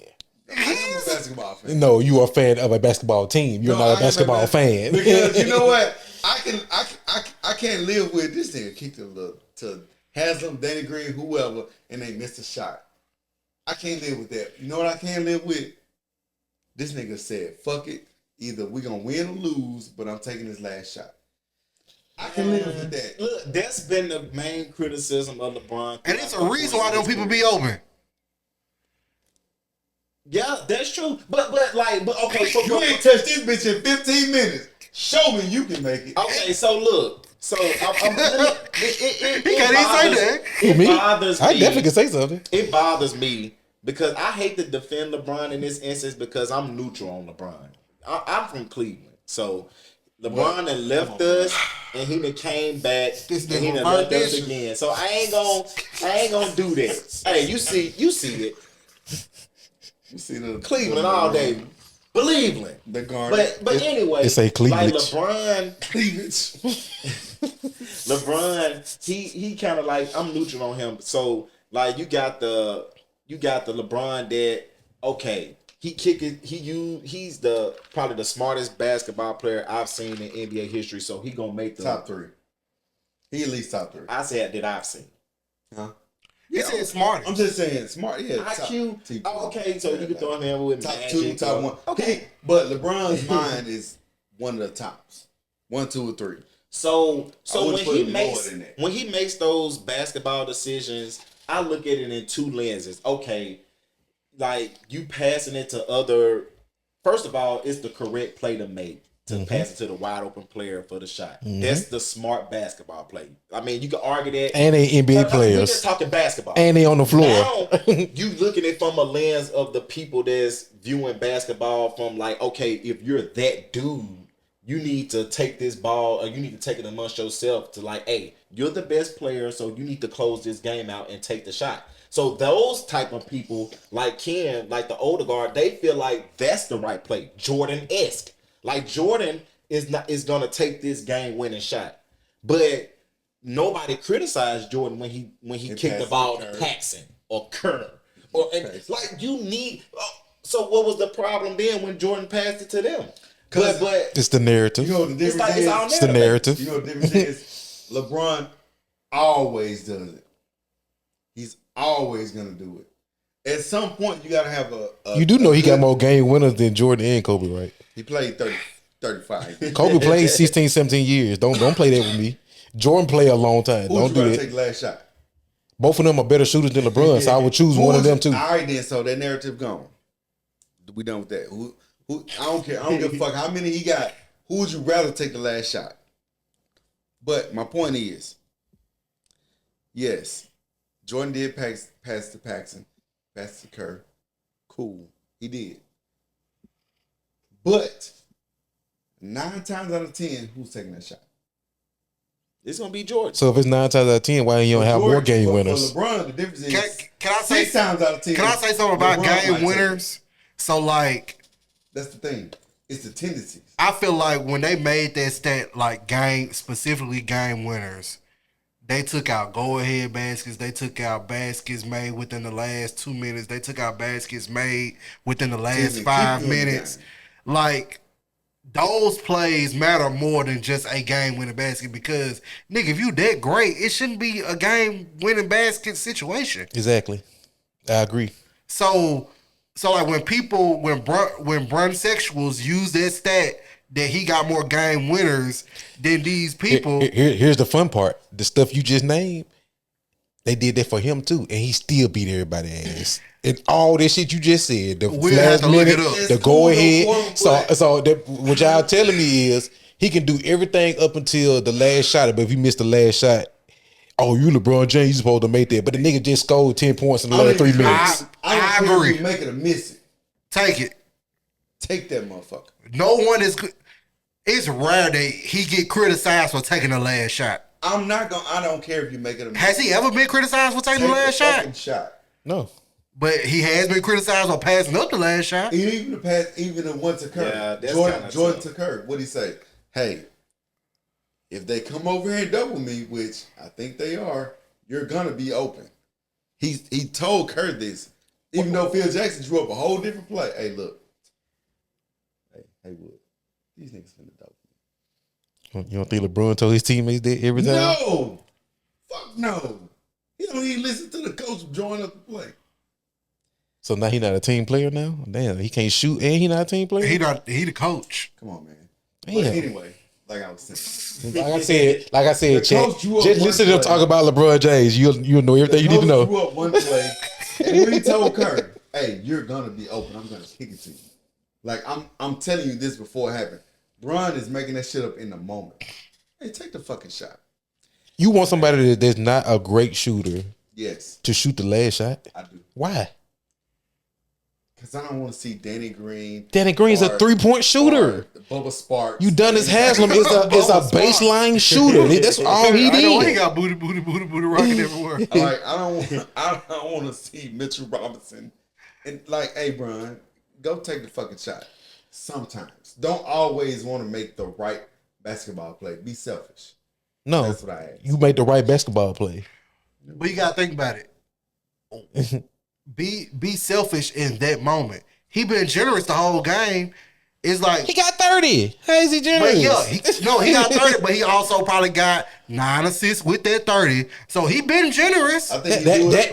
I am a basketball fan. No, you are a fan of a basketball team. You're not a basketball fan. Because you know what? I can't live with this nigga kicked to Haslam, Danny Green, whoever, and they missed a shot. I can't live with that. You know what I can't live with? This nigga said, fuck it. Either we gonna win or lose, but I'm taking this last shot. I can live with that. Look, that's been the main criticism of LeBron. And it's a reason why them people be open. Yeah, that's true. But okay, so You ain't touched this bitch in 15 minutes. Show me you can make it. Okay, so look. So he can't even say that. It bothers me. I definitely can say something. It bothers me because I hate to defend LeBron in this instance because I'm neutral on LeBron. I'm from Cleveland, so LeBron done left us and he done came back and he done left us again. So I ain't gonna do that. Hey, you see it. You see the Cleveland all day. Cleveland. The Garnet. But anyway, It say cleavage. like LeBron, Cleavage. LeBron, he kind of like, I'm neutral on him. So like you got the LeBron that, okay, he's probably the smartest basketball player I've seen in NBA history. So he gonna make the top 3. He at least top 3. I said that I've seen. Huh? He said smart. I'm just saying smart. Yeah. IQ. Okay, so you can throw him in with top Magic, 2, top 1. Okay, but LeBron's mind is one of the tops. 1, 2, or 3. So I when put he him makes lower than that. when he makes those basketball decisions, I look at it in 2 lenses. Okay, like you passing it to other first of all, it's the correct play to make. To pass it to the wide open player for the shot. That's the smart basketball play. I mean, you can argue that. And they NBA players. We're just talking basketball. And they on the floor. Now, you looking at it from a lens of the people that's viewing basketball from like, okay, if you're that dude, you need to take this ball or you need to take it amongst yourself to like, hey, you're the best player, so you need to close this game out and take the shot. So those type of people, like Ken, like the older guard, they feel like that's the right play. Jordan-esque. Like Jordan is gonna take this game winning shot, but nobody criticized Jordan when he kicked the ball to Paxson or Kerr like you need. So what was the problem then when Jordan passed it to them? But it's the narrative. You know what the difference is? It's the narrative. You know what the difference is? LeBron always does it. He's always gonna do it. At some point, you gotta have a you do know he got more game winners than Jordan and Kobe, right? He played 35. Kobe played 16, 17 years. Don't play that with me. Jordan played a long time. Don't do that. Take the last shot. Both of them are better shooters than LeBron, so I would choose one of them too. All right, then. So that narrative gone. We done with that. Who? I don't care. I don't give a fuck how many he got. Who would you rather take the last shot? But my point is, yes, Jordan did pass to Paxson, pass to Kerr. Cool, he did. But 9 times out of 10, who's taking that shot? It's gonna be Jordan. So if it's 9 times out of 10, why you don't have more game winners? For LeBron, the difference is can I say 6 times out of 10. Can I say something about game winners? So like, that's the thing. It's the tendencies. I feel like when they made that stat, like specifically game winners, they took out go-ahead baskets. They took out baskets made within the last 2 minutes. They took out baskets made within the last 5 minutes. Like, those plays matter more than just a game-winning basket because, nigga, if you that great, it shouldn't be a game-winning basket situation. Exactly. I agree. So like when brunsexuals use that stat that he got more game winners than these people. Here's the fun part. The stuff you just named, they did that for him too, and he still beat everybody's ass. And all that shit you just said, the last minute, the go ahead. So what y'all telling me is he can do everything up until the last shot, but if he missed the last shot, oh, you LeBron James, you supposed to make that. But the nigga just scored 10 points in the last 3 minutes. I agree. Make it or miss it. Take it. Take that motherfucker. No one is. It's rare that he get criticized for taking the last shot. I don't care if you make it or miss it. Has he ever been criticized for taking the last shot? No. But he has been criticized for passing up the last shot. Even the one to Kerr. Yeah, Jordan to Kerr. What'd he say? Hey, if they come over here and double me, which I think they are, you're gonna be open. He told Kerr this, even though Phil Jackson drew up a whole different play. Hey, look. Hey, Wood. These niggas finna double me. You don't think LeBron told his teammates that every time? No. Fuck no. He don't even listen to the coach drawing up the play. So now he not a team player now? Damn, he can't shoot and he not a team player? He the coach. Come on, man. But anyway, like I was saying. Like I said, Chad, just listen to them talk about LeBron James. You'll know everything you need to know. Drew up one play, and when he told Kerr, hey, you're gonna be open, I'm gonna kick it to you. Like I'm telling you this before it happened. Bron is making that shit up in the moment. Hey, take the fucking shot. You want somebody that's not a great shooter, yes, to shoot the last shot? I do. Why? Because I don't want to see Danny Green. Danny Green's a 3-point shooter. Bubba Sparks. You done as Haslam is a baseline shooter. That's all he did. I know he got booty rocking everywhere. Like I don't want to see Mitchell Robinson. And like, hey, Bron, go take the fucking shot. Sometimes. Don't always want to make the right basketball play. Be selfish. No. That's what I ask. You make the right basketball play. But you gotta think about it. Be selfish in that moment. He been generous the whole game. It's like he got 30. How is he generous? But yeah, he got 30, but he also probably got 9 assists with that 30. So he been generous. I think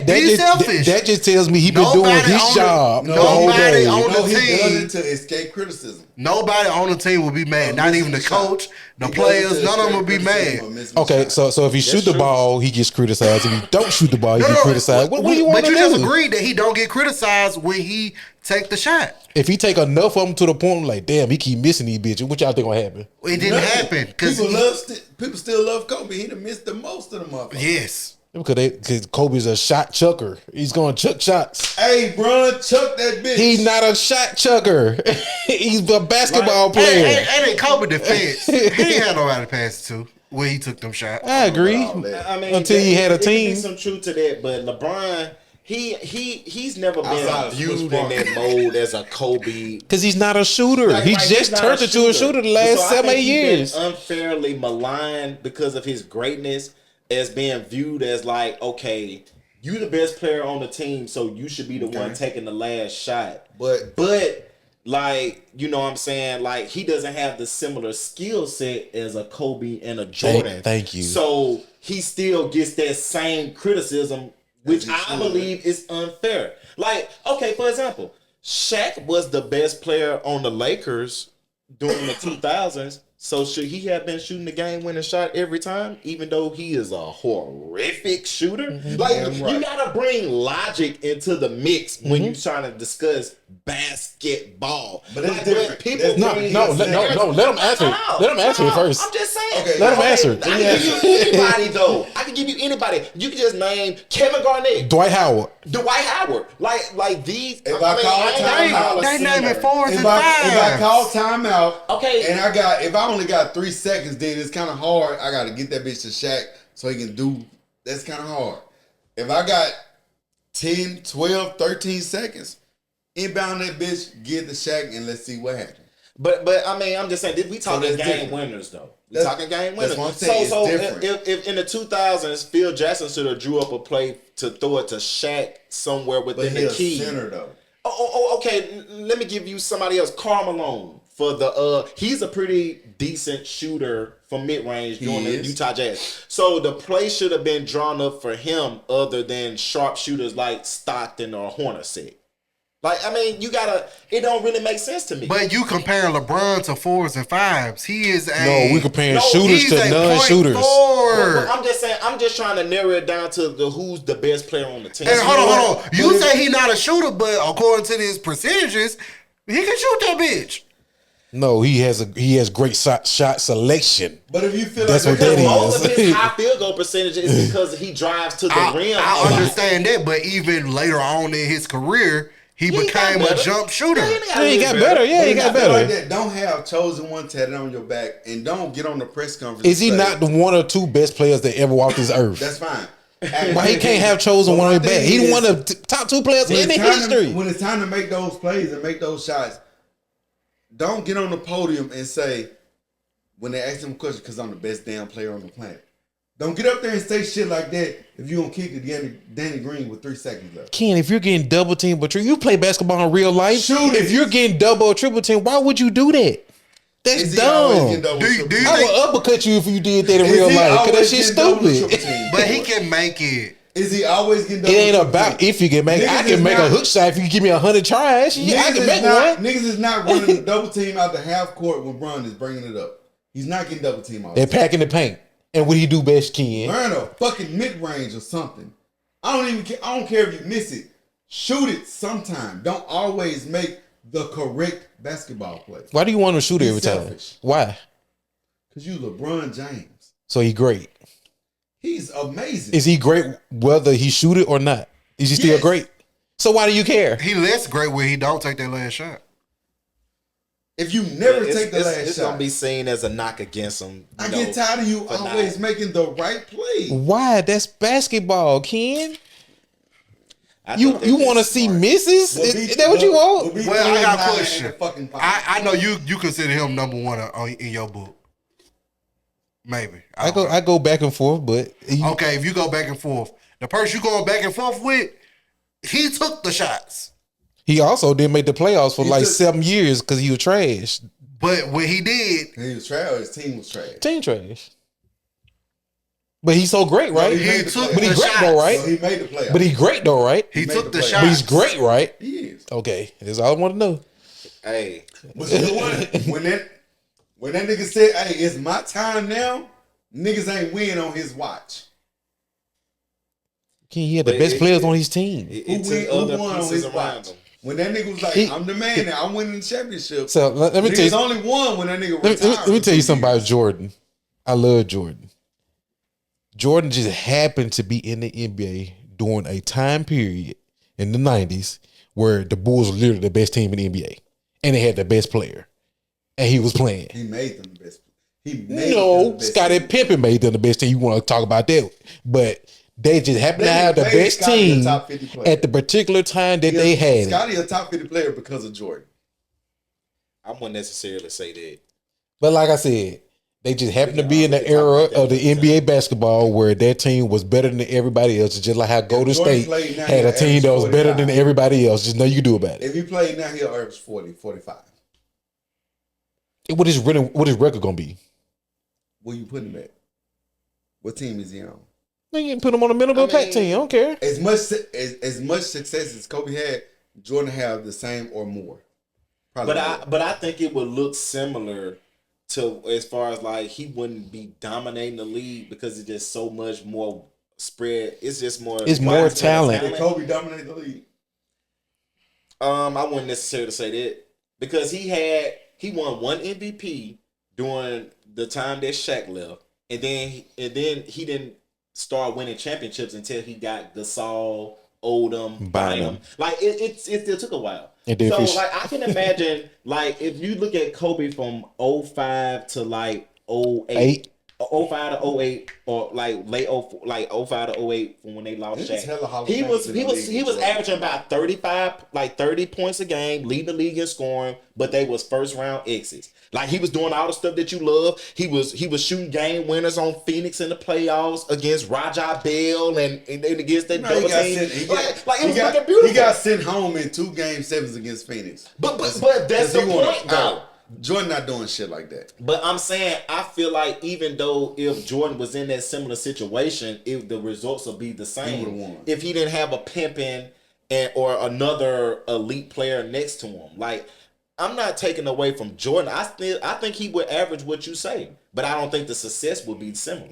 Be selfish. That just tells me he been doing his job the whole day. On the he team, does it to escape criticism. nobody on the team will be mad. Not even the coach, the players. None of them will be mad. Okay, so if he shoot the ball, he gets criticized. If he don't shoot the ball, he gets criticized. What do you want But to you do? just agreed that he don't get criticized when he take the shot. If he take enough of them to the point, like, damn, he keep missing these bitches. What y'all think gonna happen? It didn't happen because People still love Kobe. He done missed the most of them motherfuckers. yes. Because Kobe's a shot chucker. He's going to chuck shots. Hey, Bron, chuck that bitch. He's not a shot chucker. He's a basketball player. And in Kobe defense, he ain't had nobody to pass it to when he took them shots. I agree. I mean, Until he had a there could team. be some truth to that, but LeBron, he's never Outside been of viewed Chris in that mode as a Kobe. Because he's not a shooter. Like, He he's just not turned into a shooter the last So I 7-8 think he's been years. unfairly maligned because of his greatness as being viewed as like, okay, you the best player on the team, so you should be the one taking the last shot. But like, you know what I'm saying? Like, he doesn't have the similar skill set as a Kobe and a Jordan. Thank you. So he still gets that same criticism, which I believe is unfair. Like, okay, for example, Shaq was the best player on the Lakers during the 2000s. So should he have been shooting the game-winning shot every time, even though he is a horrific shooter? Like, you gotta bring logic into the mix when you're trying to discuss basketball. But it's like, different. People No, let him answer it. Let him answer it first. I'm just saying. Okay, Let him answer. I can give you anybody, though. I can give you anybody. You can just name Kevin Garnett, Dwight Howard. Dwight Howard. Like these. If I call timeout, They naming fours and if I fives. call timeout, Okay. and if I only got 3 seconds, then it's kind of hard. I got to get that bitch to Shaq so he can do. That's kind of hard. If I got 10, 12, 13 seconds, inbound that bitch, get the Shaq, and let's see what happens. But I mean, I'm just saying, we talking that's game different. winners though. We talking game winners. That's what I'm saying. So It's different. if in the 2000s, Phil Jackson should have drew up a play to throw it to Shaq somewhere But within he's the key. a center though. Okay. Let me give you somebody else. Karl Malone for the he's a pretty decent shooter from mid range doing the Utah Jazz. So the play should have been drawn up for him, other than sharp shooters like Stockton or Hornacek. Like, I mean, it don't really make sense to me. But you comparing LeBron to fours and fives. He is No, we comparing shooters he's to a non-shooters. point forward. But I'm just saying, I'm just trying to narrow it down to who's the best player on the team. And hold on. You say he not a shooter, but according to his percentages, he can shoot that bitch. No, he has great shot selection. But if you feel That's like what that Most of is. his high field goal percentage is because he drives to the rim. I understand that, but even later on in his career, he became a jump shooter. Yeah, he got better. Yeah, he got better. Like that, don't have chosen one tatted on your back, and don't get on the press conference. Is he and say, not the 1 or 2 best players that ever walked this earth? That's fine. Why he can't have chosen one on his back? He one of the top 2 players in the history. When it's time to make those plays and make those shots, don't get on the podium and say, when they ask him a question, because I'm the best damn player on the planet. Don't get up there and say shit like that if you don't kick it Danny Green with 3 seconds left. Ken, if you're getting double teamed, but you play basketball in real life. Shoot it. If you're getting double or triple team, why would you do that? That's Is he always dumb. getting double, triple team? I would uppercut you if you did that in Is real he life. Cause that always shit's getting double, stupid. triple team? But he can make it. Is he always getting It double? ain't triple about team? if you can make. I Niggas can is make a not- hook shot if you give me 100 tries. Yeah, I can make one. Niggas is not running the double team out the half court when Bron is bringing it up. He's not getting double team out. They're packing the paint. And what he do best, Ken? Learn a fucking mid range or something. I don't even care. I don't care if you miss it. Shoot it sometime. Don't always make the correct basketball play. Why do you want to shoot He's every selfish. time? Why? Because you LeBron James. So he great. He's amazing. Is he great whether he shoot it or not? Is he still Yes. great? So why do you care? He less great when he don't take that last shot. If you never take the last it's shot, gonna be seen as a knock against him. I get tired of you for always making the right play. Why? That's basketball, Ken. I You think that's want to see smart. misses? Is that what you want? Well, I got a question. question. I know you consider him number 1 in your book. Maybe. I go back and forth, but Okay, if you go back and forth, the person you going back and forth with, he took the shots. he also didn't make the playoffs for He like took- 7 years because he was trash. But when he did, He was trash. His team was trash. Team trash. But he's so great, right? he made the took playoffs. But he's the great shots. though, right? So he made the playoffs. But he's great though, right? He made took the the playoffs. shots. But he's great, right? He is. Okay, that's all I want to know. Hey, But you know what? When that nigga said, "Hey, it's my time now," niggas ain't win on his watch. He had the But best it- players on his team. it took other won on pieces his around watch? him. When that nigga was like, "I'm the man now, I'm winning the championship." So let me tell Niggas you. only won when that nigga Let retired. me for tell you 2 something about years. Jordan. I love Jordan. Jordan just happened to be in the NBA during a time period in the 90s where the Bulls were literally the best team in the NBA. And they had the best player. And he was playing. He made them the best. He made them the No, best Scottie team. Pippen made them the best team. You want to talk about that. But they just happened to They have the made best Scottie a team top 50 player. at the particular time that they had it. Scottie a top 50 player because of Jordan. I wouldn't necessarily say that. But like I said, they just happened to be in the We can talk era about that of the another NBA basketball where that team was better than everybody else. Just like how Golden Jordan State played now, had a he'll team that was average better than 45. everybody else. Just know you can do about it. If he played now, he'll average 40, 45. What is record gonna be? Where you putting him at? What team is he on? Man, you can put him on the middle of the pack team. I don't care. As much success as Kobe had, Jordan have the same or more. Probably more. But I think it would look similar to as far as like he wouldn't be dominating the league because it's just so much more spread. It's just more. It's more widespread talent. Did Kobe dominate the league? I wouldn't necessarily say that because he won one MVP during the time that Shaq left, and then he didn't start winning championships until he got Gasol, Odom, Bynum. Like it still took a while. It did So for like I can imagine like if you look at Kobe from 05 to like 08. 05 to 08 or like late 04, like 05 to 08 from when they lost This is hella Hall Shaq. of He Famers was in he the was league he was as well. averaging about 30 points a game, leading the league in scoring, but they was first round exits. Like he was doing all the stuff that you love. He was shooting game winners on Phoenix in the playoffs against Raja Bell and against that No, double he got team. sent. Like it was looking beautiful. He got sent home in 2 game 7s against Phoenix. but that's 'Cause the he wanna point though. out. Jordan not doing shit like that. But I'm saying, I feel like even though if Jordan was in that similar situation, if the results would be the would've same, won. if he didn't have a pimping or another elite player next to him. Like, I'm not taking away from Jordan. I think he would average what you say, but I don't think the success would be similar.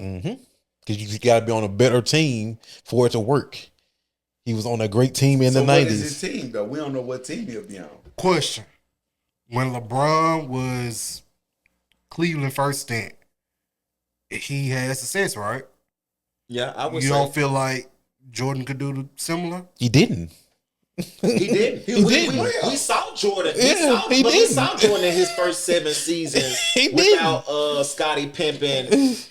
Because you got to be on a better team for it to work. He was on a great team in So the what 90s. is his team though? We don't know what team he'll be on. Question: when LeBron was Cleveland first stint, he had success, right? Yeah, I would You say don't feel like Jordan could do the similar? He didn't. he did. He didn't. We saw Jordan. Yeah, he We didn't. saw Jordan in his first 7 seasons He without Scottie Pippen.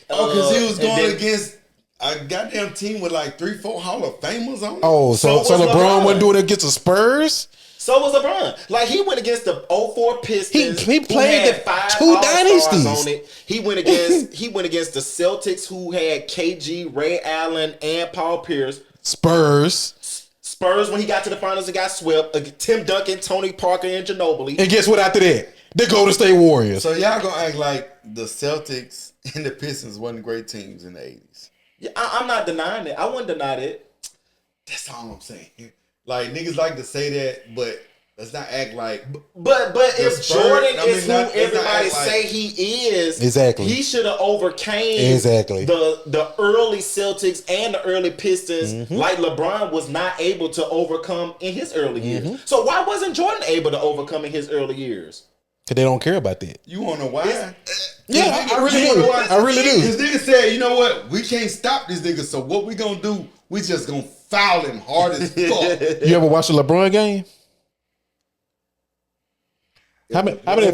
Oh, because he was and going then- against a goddamn team with like 3-4 Hall of Famers on it. Oh, so So was LeBron LeBron. wasn't doing it against the Spurs? So was LeBron. Like he went against the 04 Pistons. He who played had the 5 two All-Stars dynasties. on it. He went against the Celtics who had KG, Ray Allen, and Paul Pierce. Spurs. Spurs when he got to the finals and got swept. Tim Duncan, Tony Parker, and Ginobili. And guess what after that? The Golden State Warriors. So y'all gonna act like the Celtics and the Pistons wasn't great teams in the 80s. Yeah, I'm not denying it. I wouldn't deny it. That's all I'm saying. Like niggas like to say that, but let's not act like But if Spurs- Jordan I mean, is let's who not everybody act like- say he is, Exactly. he should have overcame Exactly. the early Celtics and the early Pistons Mm-hmm. like LeBron was not able to overcome in his early years. So why wasn't Jordan able to overcome in his early years? Because they don't care about that. you wanna know why. Yeah, I really You wanna do. know why? I really do. This nigga said, you know what? We can't stop this nigga. So what we gonna do? We just gonna foul him hard as fuck. You ever watch a LeBron game? How many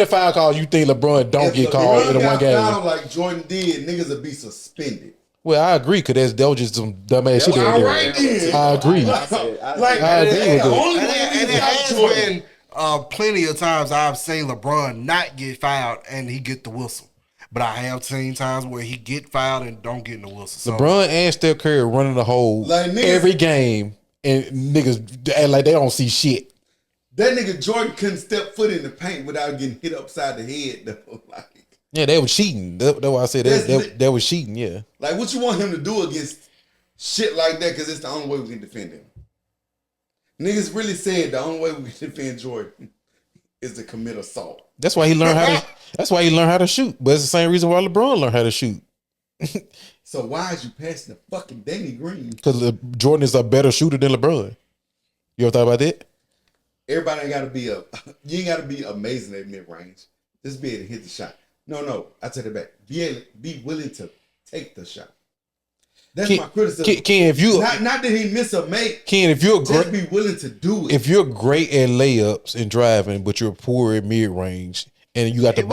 foul calls you think LeBron don't If get LeBron called in a got one game? fouled like Jordan did, niggas would be suspended. Well, I agree because that was just some dumbass shit. All they right did. then. I agree. Like I agree with the that. only way we And can it has stop Jordan. been plenty of times I've seen LeBron not get fouled and he get the whistle. But I have seen times where he get fouled and don't get in the whistle. So LeBron and Steph Curry running the hole Like niggas- every game, and niggas act like they don't see shit. That nigga Jordan couldn't step foot in the paint without getting hit upside the head though. Like Yeah, they were cheating. That's why I said they were cheating. Yeah. Like, what you want him to do against shit like that? Because it's the only way we can defend him. Niggas really said the only way we can defend Jordan is to commit assault. That's why he learned how to. That's why he learned how to shoot. But it's the same reason why LeBron learned how to shoot. So why is you passing the fucking Danny Green? Because Jordan is a better shooter than LeBron. You ever thought about that? Everybody ain't gotta be you ain't gotta be amazing at mid range. Just be able to hit the shot. No, I take it back. Be willing to take the shot. That's my criticism. Ken, if you not that he miss a make. Ken, if you're just be willing to do it. If you're great at layups and driving, but you're poor at mid range, and you got the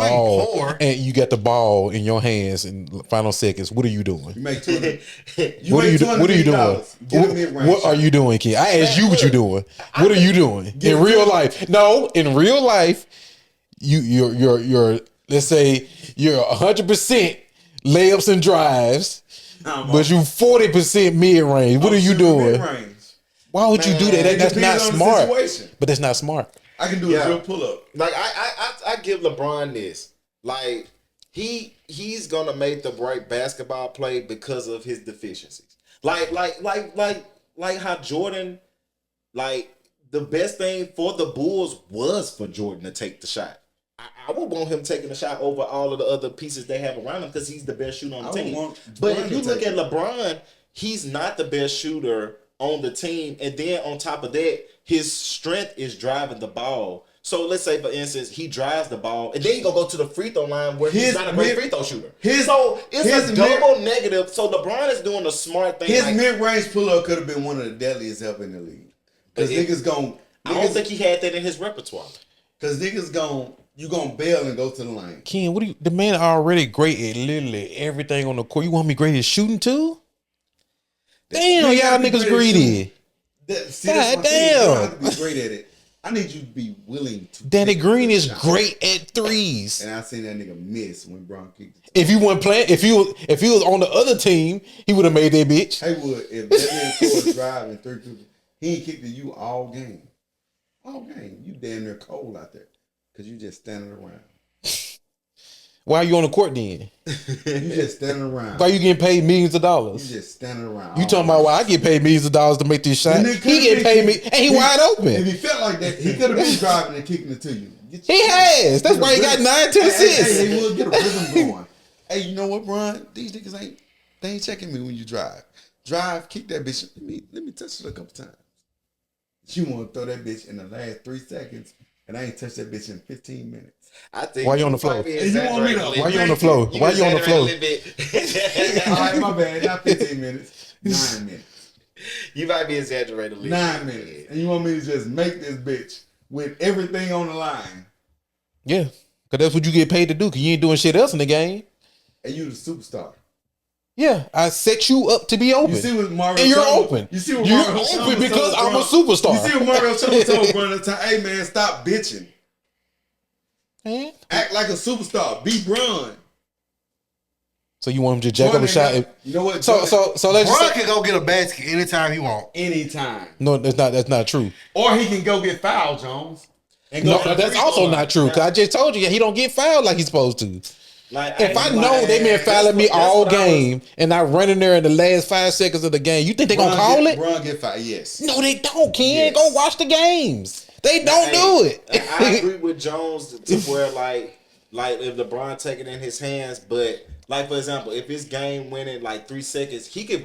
ball in your hands in the final seconds, what are you doing? You make 200. What are you doing? What are you doing, Ken? I asked you what you're doing. What are you doing in real life? No, in real life, you're let's say you're 100% layups and drives. But you 40% mid range. What are you doing? Why would you do that? That's not smart. But that's not smart. I can do a real pull up. Like I give LeBron this. Like he's gonna make the right basketball play because of his deficiencies. Like how Jordan, like the best thing for the Bulls was for Jordan to take the shot. I would want him taking a shot over all of the other pieces they have around him because he's the best shooter on the team. But if you look at LeBron, he's not the best shooter on the team. And then on top of that, his strength is driving the ball. So let's say, for instance, he drives the ball and then he gonna go to the free throw line where he's not a great free throw shooter. So it's a double negative. So LeBron is doing a smart thing. His mid-range pull-up could have been one of the deadliest ever in the league. Because I don't think he had that in his repertoire. Because you gonna bail and go to the line. Ken, the man already great at literally everything on the court. You want me great at shooting too? Damn, y'all niggas greedy. God damn. You don't have to be great at it. I need you to be willing to. Danny Green is great at threes. And I seen that nigga miss when Bron kicked it. If he wasn't playing, if he was on the other team, he would have made that bitch. He would. If that man was driving 3 people, he ain't kicked to you all game. All game. You damn near cold out there. Because you just standing around. Why are you on the court then? You just standing around. Why you getting paid millions of dollars? You just standing around. You talking about why I get paid millions of dollars to make this shot? He get paid me, and he wide open. If he felt like that, he could have been driving and kicking it to you. He has. That's why he got 9-10 assists. Hey, he would get a rhythm going. Hey, you know what, Bron? These niggas ain't checking me when you drive. Drive, kick that bitch. Let me touch it a couple times. You want to throw that bitch in the last 3 seconds. And I ain't touched that bitch in 15 minutes. I think. Why you on the floor? Why you on the floor? Why you on the floor? All right, my bad. Not 15 minutes. 9 minutes. You might be exaggerating a little. 9 minutes. And you want me to just make this bitch with everything on the line? Yeah, because that's what you get paid to do. Because you ain't doing shit else in the game. And you the superstar. Yeah, I set you up to be open. You see what Mario and you're open. You see what you're Mario open because I'm a superstar. You see what Mario told Bron at the time? Hey man, stop bitching. Act like a superstar. Be Bron. So you want him to jack up a shot? You know what? So let's Bron can go get a basket anytime he want. Anytime. No, that's not true. Or he can go get fouled, Jones. No, that's also not true. Because I just told you he don't get fouled like he's supposed to. Like, if I know they been fouling me all game and I run in there in the last 5 seconds of the game, you think they gonna call it? Bron get fouled, yes. No, they don't, Ken. Go watch the games. They don't do it. I agree with Jones to where like if LeBron take it in his hands, but like for example, if his game winning like 3 seconds, he could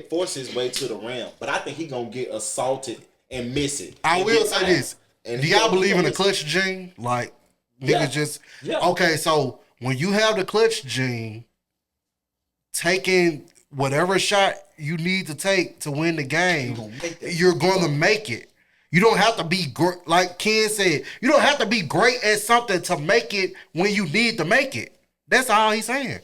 force his way to the rim, but I think he gonna get assaulted and miss it. I will say this: do y'all believe in the clutch gene? Like niggas just okay, so. When you have the clutch gene, taking whatever shot you need to take to win the game, you're going to make it. You don't have to be, like Ken said, you don't have to be great at something to make it when you need to make it. That's all he's saying.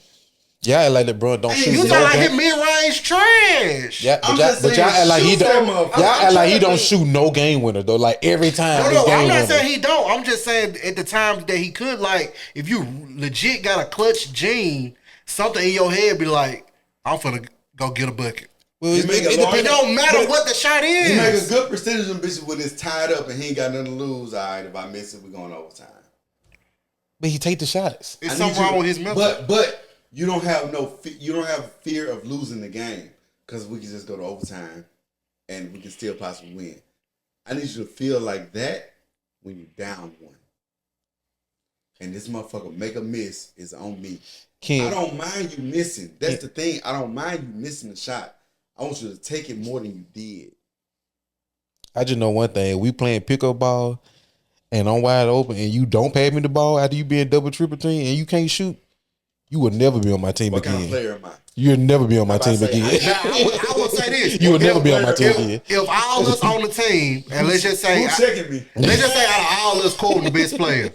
Yeah, like LeBron don't shoot. You talking like his mid-range trash. Yeah, but y'all act like he don't. Y'all act like he don't shoot no game winner though. Like every time. No, I'm not saying he don't. I'm just saying at the times that he could. Like if you legit got a clutch gene, something in your head be like, I'm finna go get a bucket. Well, it don't matter what the shot is. He make a good percentage of bitches when it's tied up and he ain't got nothing to lose. All right, if I miss it, we going overtime. But he take the shots. It's something wrong with his mental. But you don't have you don't have fear of losing the game because we can just go to overtime and we can still possibly win. I need you to feel like that when you're down one. And this motherfucker make a miss is on me. I don't mind you missing. That's the thing. I don't mind you missing the shot. I want you to take it more than you did. I just know one thing. We playing pickup ball and I'm wide open and you don't pass me the ball after you being double, triple team and you can't shoot, you will never be on my team what again. What kind of player am I? You'll never be on my team again. I will say this. You will never be on my team again. If all us on the team, and let's just say... Who's checking me? Let's just say out of all us, Corbin the best player.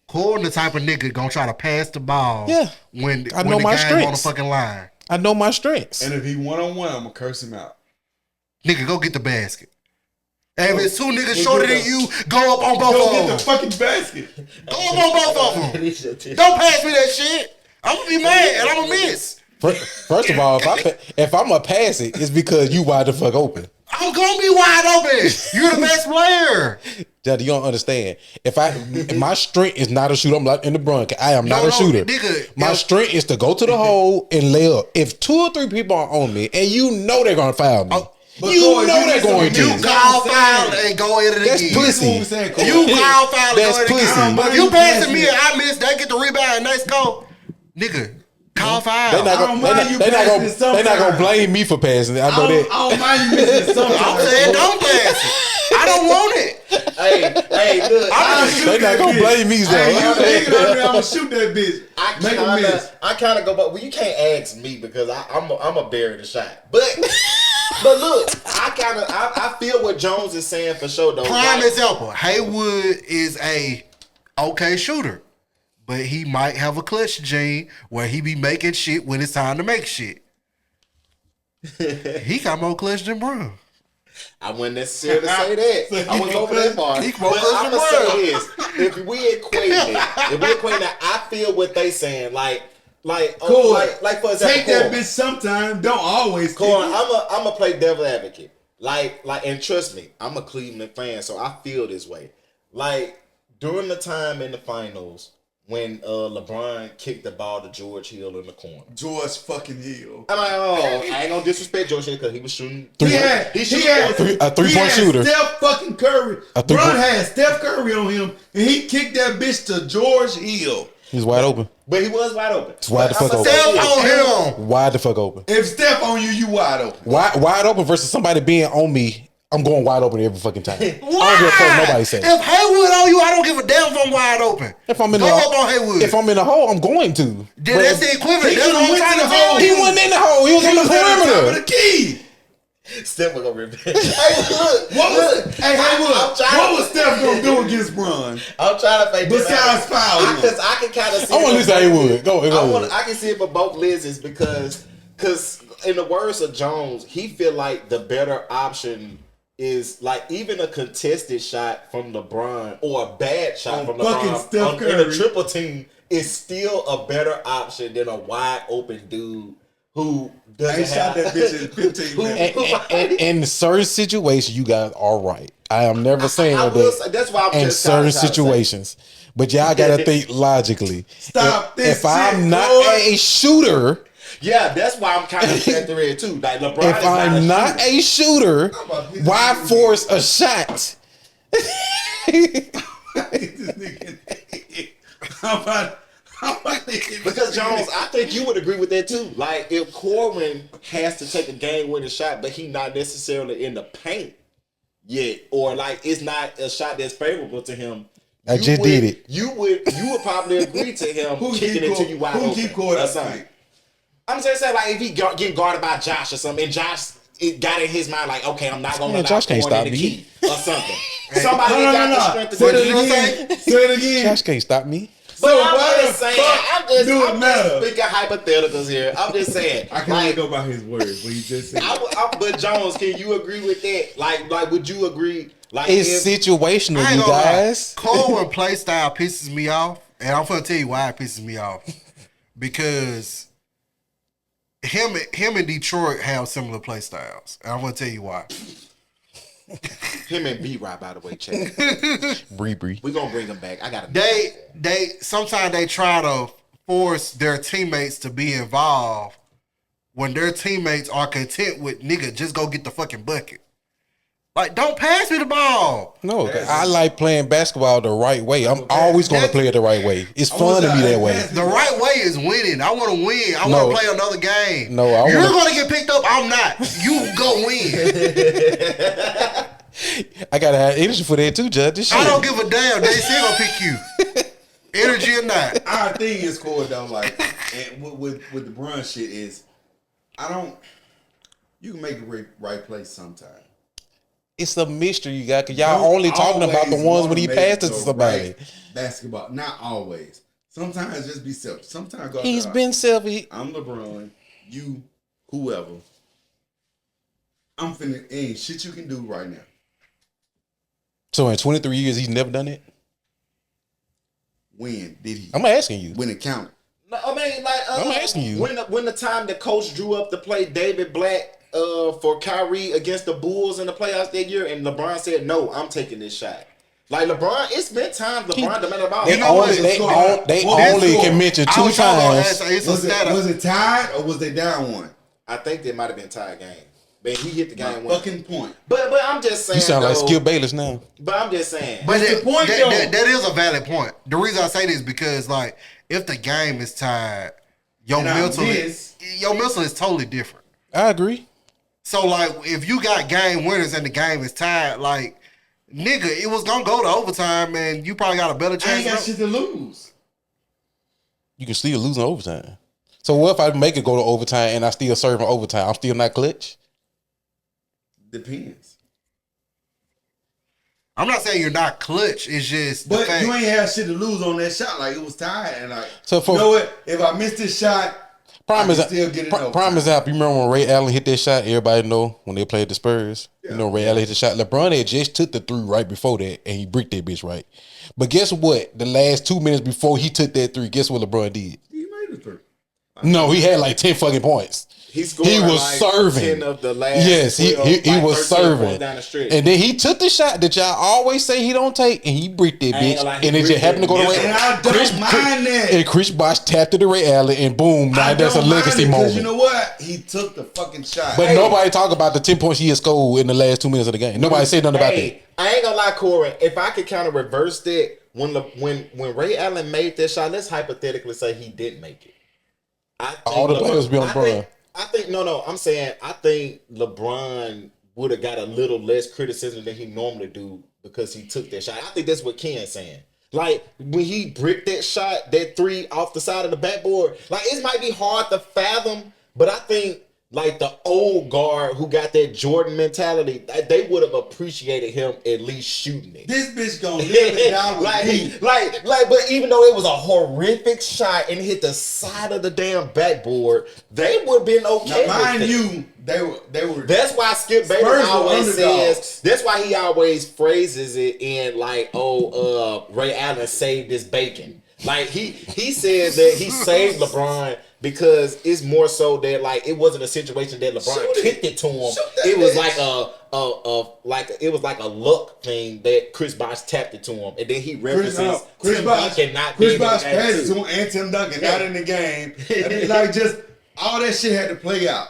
Corbin the type of nigga gonna try to pass the ball when the game on the fucking line. I know my strengths. And if he one-on-one, I'm gonna curse him out. Nigga, go get the basket. And if it's two niggas shorter than you, go up on both of them. Go get the fucking basket. Go up on both of them. Don't pass me that shit. I'm gonna be mad and I'm gonna miss. First of all, if I'm gonna pass it, it's because you wide the fuck open. I'm gonna be wide open. You're the best player. Daddy, you don't understand. If my strength is not a shooter, I'm like in the Bron. I am not a shooter. Nigga, my strength is to go to the hole and lay up. If 2 or 3 people are on me, and you know they're gonna foul me. You know they're going to. You call foul and go in it again. That's pussy. You call foul and go in it again. That's pussy. You passing me and I miss, they get the rebound and they score. Nigga, call foul. They're not gonna blame me for passing it. I know that. I don't mind you missing it sometimes. I'm saying don't pass it. I don't want it. Hey, look. They're not gonna blame me, though. I'm gonna shoot that bitch. I kind of go, but you can't ask me because I'm a bury the shot. But look, I feel what Jones is saying for sure though. Prime example, Haywood is a okay shooter, but he might have a clutch gene where he be making shit when it's time to make shit. He got more clutch than Bron. I wouldn't necessarily say that. I was over that bar. But I'm gonna say this: if we equate that, I feel what they saying. Like for example, take that bitch sometime. Don't always. I'm a play devil advocate. Like, and trust me, I'm a Cleveland fan, so I feel this way. Like during the time in the finals when LeBron kicked the ball to George Hill in the corner. George fucking Hill. I'm like, I ain't gonna disrespect George Hill because he was shooting. He had a 3-point shooter. Steph fucking Curry. Bron had Steph Curry on him, and he kicked that bitch to George Hill. He's wide open. But he was wide open. It's wide the fuck open. Steph on him. Wide the fuck open. If Steph on you, you wide open. Wide open versus somebody being on me. I'm going wide open every fucking time. Why? I don't give a fuck nobody say. If Haywood on you, I don't give a damn if I'm wide open. If I'm in Go up on Haywood. If I'm in the hole, I'm going to. Then that's the equivalent. That's what I'm trying to tell He you. wasn't in the hole. He was on the perimeter. The key. Steph was gonna rip it. Hey, look. What was Steph gonna do against Bron? I'm trying to fake besides foul. Because I can kind of see. I want to say Haywood. Go. I can see it for both lenses because in the words of Jones, he feel like the better option is like even a contested shot from LeBron or a bad shot from LeBron in a triple team is still a better option than a wide open dude who doesn't have that bitch in 15 minutes. In certain situations, you guys are right. I am never saying that. That's why I'm in just certain situations. But y'all gotta think logically. If I'm not a shooter. Yeah, that's why I'm kind of at the red too. Like LeBron if I'm not a shooter, why force a shot? Because Jones, I think you would agree with that too. Like if Corbin has to take a game-winning shot, but he's not necessarily in the paint yet, or like it's not a shot that's favorable to him. I just did it. You would probably agree to him kicking it to you wide open. Keep going or something. I'm just saying, like if he getting guarded by Josh or something, and Josh it got in his mind like, okay, I'm not gonna allow Josh can't stop in the me key or something. Somebody got the strength to do it. Say it again. Josh can't stop me. But I'm just saying, I'm just speaking hypotheticals here. I'm just saying. I can't go by his words, but he just said. But Jones, can you agree with that? Like, would you agree? Like, it's situational, you guys. Coleman play style pisses me off, and I'm gonna tell you why it pisses me off. Because him and Detroit have similar play styles, and I'm gonna tell you why. Him and B-Rob, by the way, Chad. Bree. We gonna bring him back. I gotta. They sometimes they try to force their teammates to be involved when their teammates are content with nigga, just go get the fucking bucket. Like, don't pass me the ball. No, I like playing basketball the right way. I'm always going to play it the right way. It's fun to be that way. The right way is winning. I want to win. I want to play another game. No, you're going to get picked up. I'm not. You go win. I gotta have energy for that too, Judge. This shit. I don't give a damn. They still gonna pick you. Energy or not. Our thing is cool though. Like, and with the Bron shit is, you can make a right play sometime. It's a mystery you got because y'all only talking about the ones when he passed it to somebody. Right basketball, not always. Sometimes just be selfish. Sometimes go. He's been selfish. I'm LeBron. You, whoever. I'm finna. Ain't shit you can do right now. So in 23 years, he's never done it? When did he? I'm asking you. When it counted. No, I mean, like, I'm asking you. When the time the coach drew up to play David Black for Kyrie against the Bulls in the playoffs that year, and LeBron said, "No, I'm taking this shot." Like LeBron, it's been times LeBron demanded about. They only can mention two times. Was it tied or was they down one? I think they might have been tied game. But he hit the game one. Fucking point. But I'm just saying. You sound like Skip Bayless now. But I'm just saying. But the point that is a valid point. The reason I say this is because, like, if the game is tied, your mental is totally different. I agree. So, like, if you got game winners and the game is tied, like, nigga, it was gonna go to overtime, and you probably got a better chance. I ain't got shit to lose. You can still lose in overtime. So what if I make it go to overtime and I still serve in overtime? I'm still not clutch? Depends. I'm not saying you're not clutch. It's just but you ain't have shit to lose on that shot. Like, it was tied, and like, so for, you know what? If I miss this shot, prime example. You remember when Ray Allen hit that shot? Everybody know when they played the Spurs. Yeah. You know, Ray Allen hit the shot. LeBron had just took the three right before that, and he bricked that bitch right. But guess what? The last 2 minutes before he took that three, guess what LeBron did? He made the three. No, he had like 10 fucking points. He was like serving. 10 of the last he was serving. Down the stretch. And then he took the shot that y'all always say he don't take, and he bricked that bitch. And it just happened to go to Ray. And I don't mind that. And Chris Bosh tapped to the Ray Allen, and boom, now that's a legacy moment. You know what? He took the fucking shot. But nobody talk about the 10 points he had scored in the last 2 minutes of the game. Nobody said nothing about that. I ain't gonna lie, Corey. If I could kind of reverse that, when Ray Allen made that shot, let's hypothetically say he didn't make it. All the players be on LeBron. I'm saying I think LeBron would have got a little less criticism than he normally do because he took that shot. I think that's what Ken's saying. Like, when he bricked that shot, that three off the side of the backboard, like, it might be hard to fathom, but I think, like, the old guard who got that Jordan mentality, they would have appreciated him at least shooting it. This bitch gonna live it down with me. But even though it was a horrific shot and hit the side of the damn backboard, they would have been okay. Now, mind you, they were. That's why Skip Bayless always says. That's why he always phrases it in like, Ray Allen saved his bacon. Like he says that he saved LeBron because it's more so that, like, it wasn't a situation that LeBron kicked it to him. It was like a luck thing that Chris Bosh tapped it to him, and then he references Tim Duncan not being in the game. Chris Bosh passed it to him and Tim Duncan not in the game. Like, just all that shit had to play out.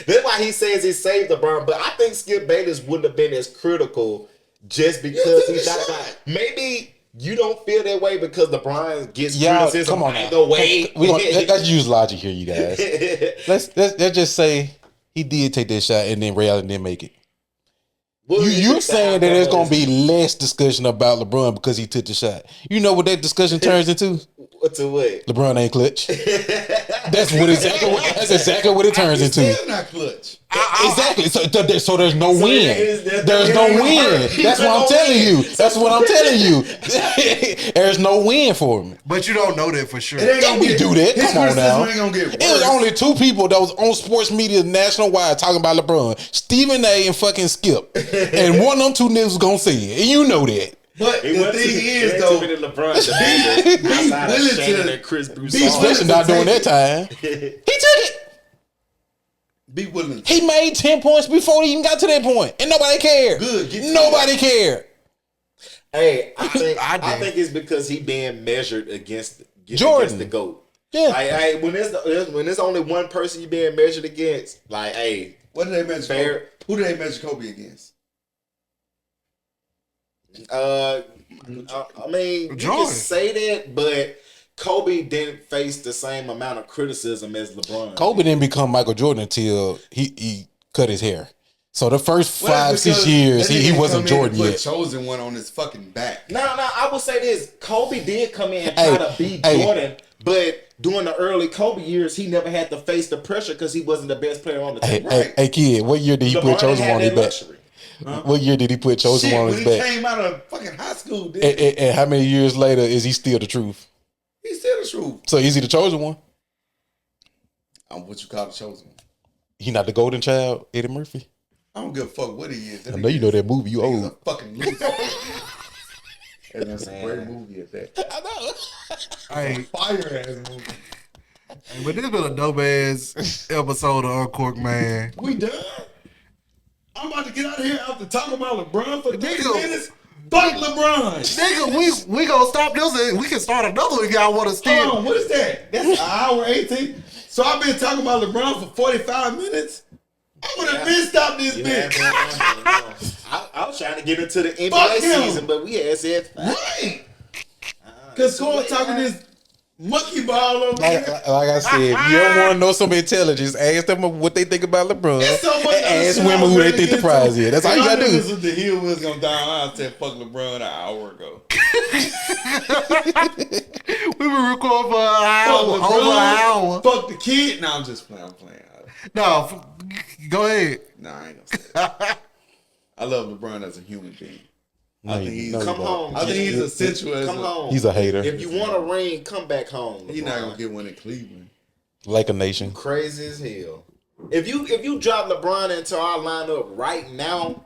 That's why he says he saved LeBron. But I think Skip Bayless wouldn't have been as critical just because he shot it. Maybe you don't feel that way because LeBron gets criticism either way. Let's use logic here, you guys. let's just say he did take that shot and then Ray Allen didn't make it. You're saying that there's going to be less discussion about LeBron because he took the shot. You know what that discussion turns into? To what? LeBron ain't clutch. That's exactly what it turns into. Still not clutch. Exactly. So there's no win. There's no win. That's what I'm telling you. That's what I'm telling you. There's no win for him. But you don't know that for sure. Don't we do that? Come on now. It was only two people that was on sports media national wide talking about LeBron: Stephen A. and fucking Skip. And one of them two niggas was gonna say it, and you know that. But the thing is, though, Chris Bruce, especially not during that time. He took it. Be willing. He made 10 points before he even got to that point, and nobody cared. Good. Nobody cared. Hey, I think it's because he being measured against Jordan, the GOAT. Yeah. Like, hey, when there's only one person you being measured against, like, hey, what did they measure? fair. Kobe? Who did they measure Kobe against? I mean, you can say that, but Kobe didn't face the same amount of criticism as LeBron. Kobe didn't become Michael Jordan until he cut his hair. So the first 5-6 years, he wasn't Jordan yet. Chosen one on his fucking back. No, I will say this: Kobe did come in and try to beat Jordan, but during the early Kobe years, he never had to face the pressure because he wasn't the best player on the team. Hey, kid, what year did he put Chosen on his back? Huh? What year did he put Chosen on his back? He came out of fucking high school, dude. And how many years later is he still the truth? He's still the truth. So is he the chosen one? I'm what you call the chosen one. He not the golden child, Eddie Murphy? I don't give a fuck what he is. I know you know that movie. You old. He's a fucking loser. And that's a great movie at that. I know. Hey, fire ass movie. But this been a dope ass episode of Uncork'd, man. We done? I'm about to get out of here after talking about LeBron for 30 minutes. Fuck LeBron. Nigga, we gonna stop this and we can start another one if y'all want to steal. Hold on, what is that? That's an hour 18. So I've been talking about LeBron for 45 minutes? I would have been stopped this bitch. I was trying to get into the NBA season, but we had said right. Because Cole talking this monkey ball over like I said, if you don't want to know some intelligence, ask them what they think about LeBron. Ask women who they think the prize is. That's all you gotta do. This was the hill was gonna die. I said fuck LeBron an hour ago. We were recording for an hour, over an hour. Fuck the kid. No, I'm just playing. I'm playing. No, go ahead. No, I ain't gonna say that. I love LeBron as a human being. I think he's come home. I think he's essential as come home. He's a hater. If you want a ring, come back home. He's not gonna get one in Cleveland. Like a nation. Crazy as hell. If you drop LeBron into our lineup right now,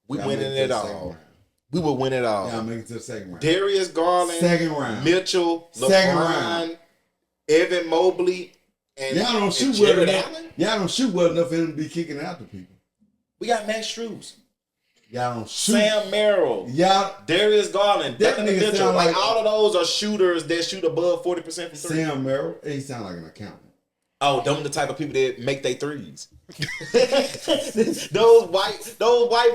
we winning it all. We would win it all. Yeah, I'll make it to the second round. Darius Garland, second round. Mitchell, second LeBron, round. Evan Mobley, and y'all don't shoot well enough. Y'all don't shoot well enough for him to be kicking out to people. We got Max Strus. Y'all don't shoot. Sam Merrill. Y'all. Darius Garland. That nigga Mitchell. sound like all of those are shooters that shoot above 40% from three. Sam Merrill. He sound like an accountant. Oh, them the type of people that make their threes. those white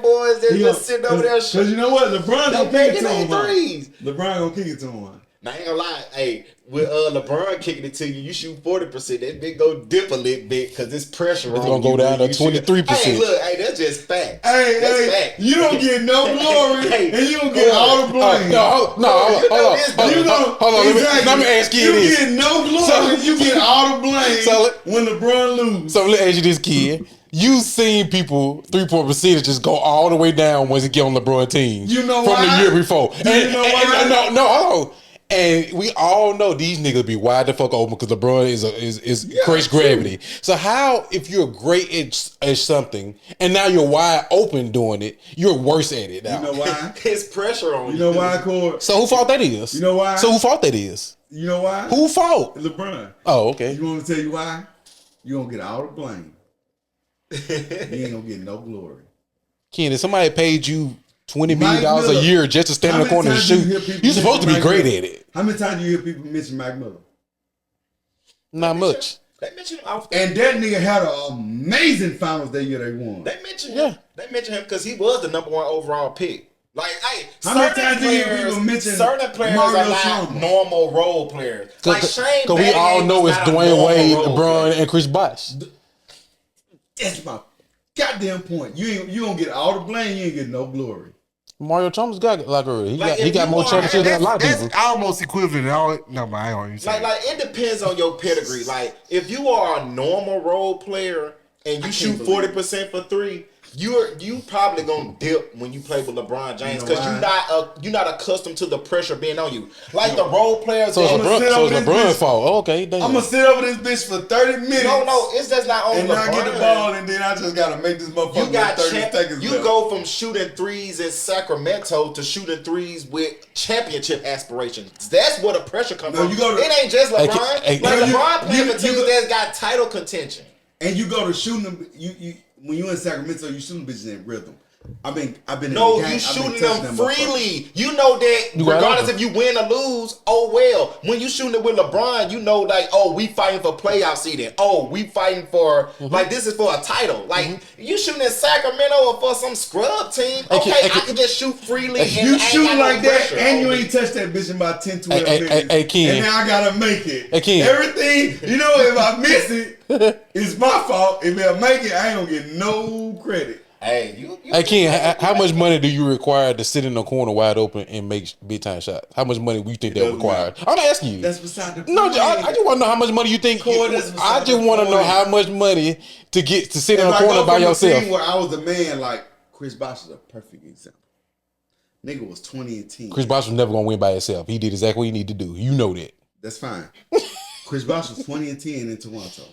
boys that just sitting over there shooting. Because you know what? LeBron gonna kick it to him. Threes. LeBron gonna kick it to him. Now, I ain't gonna lie. Hey, with LeBron kicking it to you, you shoot 40%. That big go dip a little bit because it's pressure it's on gonna go down to 23%. Hey, look, that's just fact. Hey, fact. You don't get no glory and you don't get all the blame. Hold on. Let me ask you this. You get no glory, you get all the blame when LeBron loses. So let me ask you this, kid. You seen people 3-point percentages go all the way down once it get on LeBron teams. You know from why? the year before. You know why? No. And we all know these niggas be wide the fuck open because LeBron is crazy gravity. So how, if you're great at something and now you're wide open doing it, you're worse at it now? You know why? It's pressure on you. You know why, Cord? So who fault that is? You know why? So who fault that is? You know why? Who fault? LeBron. Oh, okay. You want to tell you why? You gonna get all the blame. You ain't gonna get no glory. Ken, if somebody paid you $20 million a year just to stand in the corner and shoot, you're supposed to be great at it. How many times do you hear people mention Mike Miller? Not much. They mention him often. And that nigga had an amazing finals that year they won. They mention him. They mention him because he was the #1 overall pick. Like, hey, how many times do you hear people mention certain players Mario are like normal role players? Like Shane Because we all know it's Dwayne Wade, LeBron, and Chris Bosh. That's my goddamn point. You don't get all the blame. You ain't get no glory. Mario Chalmers got like he got more championships than a lot of people. That's almost equivalent. I don't even say like it depends on your pedigree. Like if you are a normal role player and you shoot 40% for three, you probably gonna dip when you play with LeBron James because you're not accustomed to the pressure being on you. Like the role players. So it's LeBron's fault. Oh, okay, damn. I'm gonna sit over this bitch for 30 minutes. No, it's just not on and LeBron. And I get the ball, and then I just gotta make this motherfucker. You got 30 seconds. You go from shooting threes in Sacramento to shooting threes with championship aspirations. That's where the pressure comes from. It ain't just LeBron. LeBron playing for teams that's got title contention. And you go to shooting them. You when you in Sacramento, you shooting bitches in rhythm. I've been No, in the game. you shooting been them touching freely. You know that regardless if you win or lose, oh well. When you shooting it with LeBron, you know like, oh, we fighting for playoff seeding. Oh, we fighting for like this is for a title. Like you shooting in Sacramento or for some scrub team. Okay, I can just shoot freely. And you shoot like that, and you me. ain't touched that bitch in about 10, 12 minutes. Hey, Ken. And now I gotta make it. Hey, Ken. Everything, you know, if I miss it, it's my fault. If I make it, I ain't gonna get no credit. Hey, you Hey, Ken, how much money do you require to sit in the corner wide open and make big time shots? How much money do you think that required? I'm asking you. That's beside the point. No, I just want to know how much money you think. I just want to know how much money to get to sit in the corner by yourself. Where I was a man, like Chris Bosh is a perfect example. Nigga was 20 and 10. Chris Bosh was never gonna win by himself. He did exactly what he needed to do. You know that. That's fine. Chris Bosh was 20 and 10 in Toronto.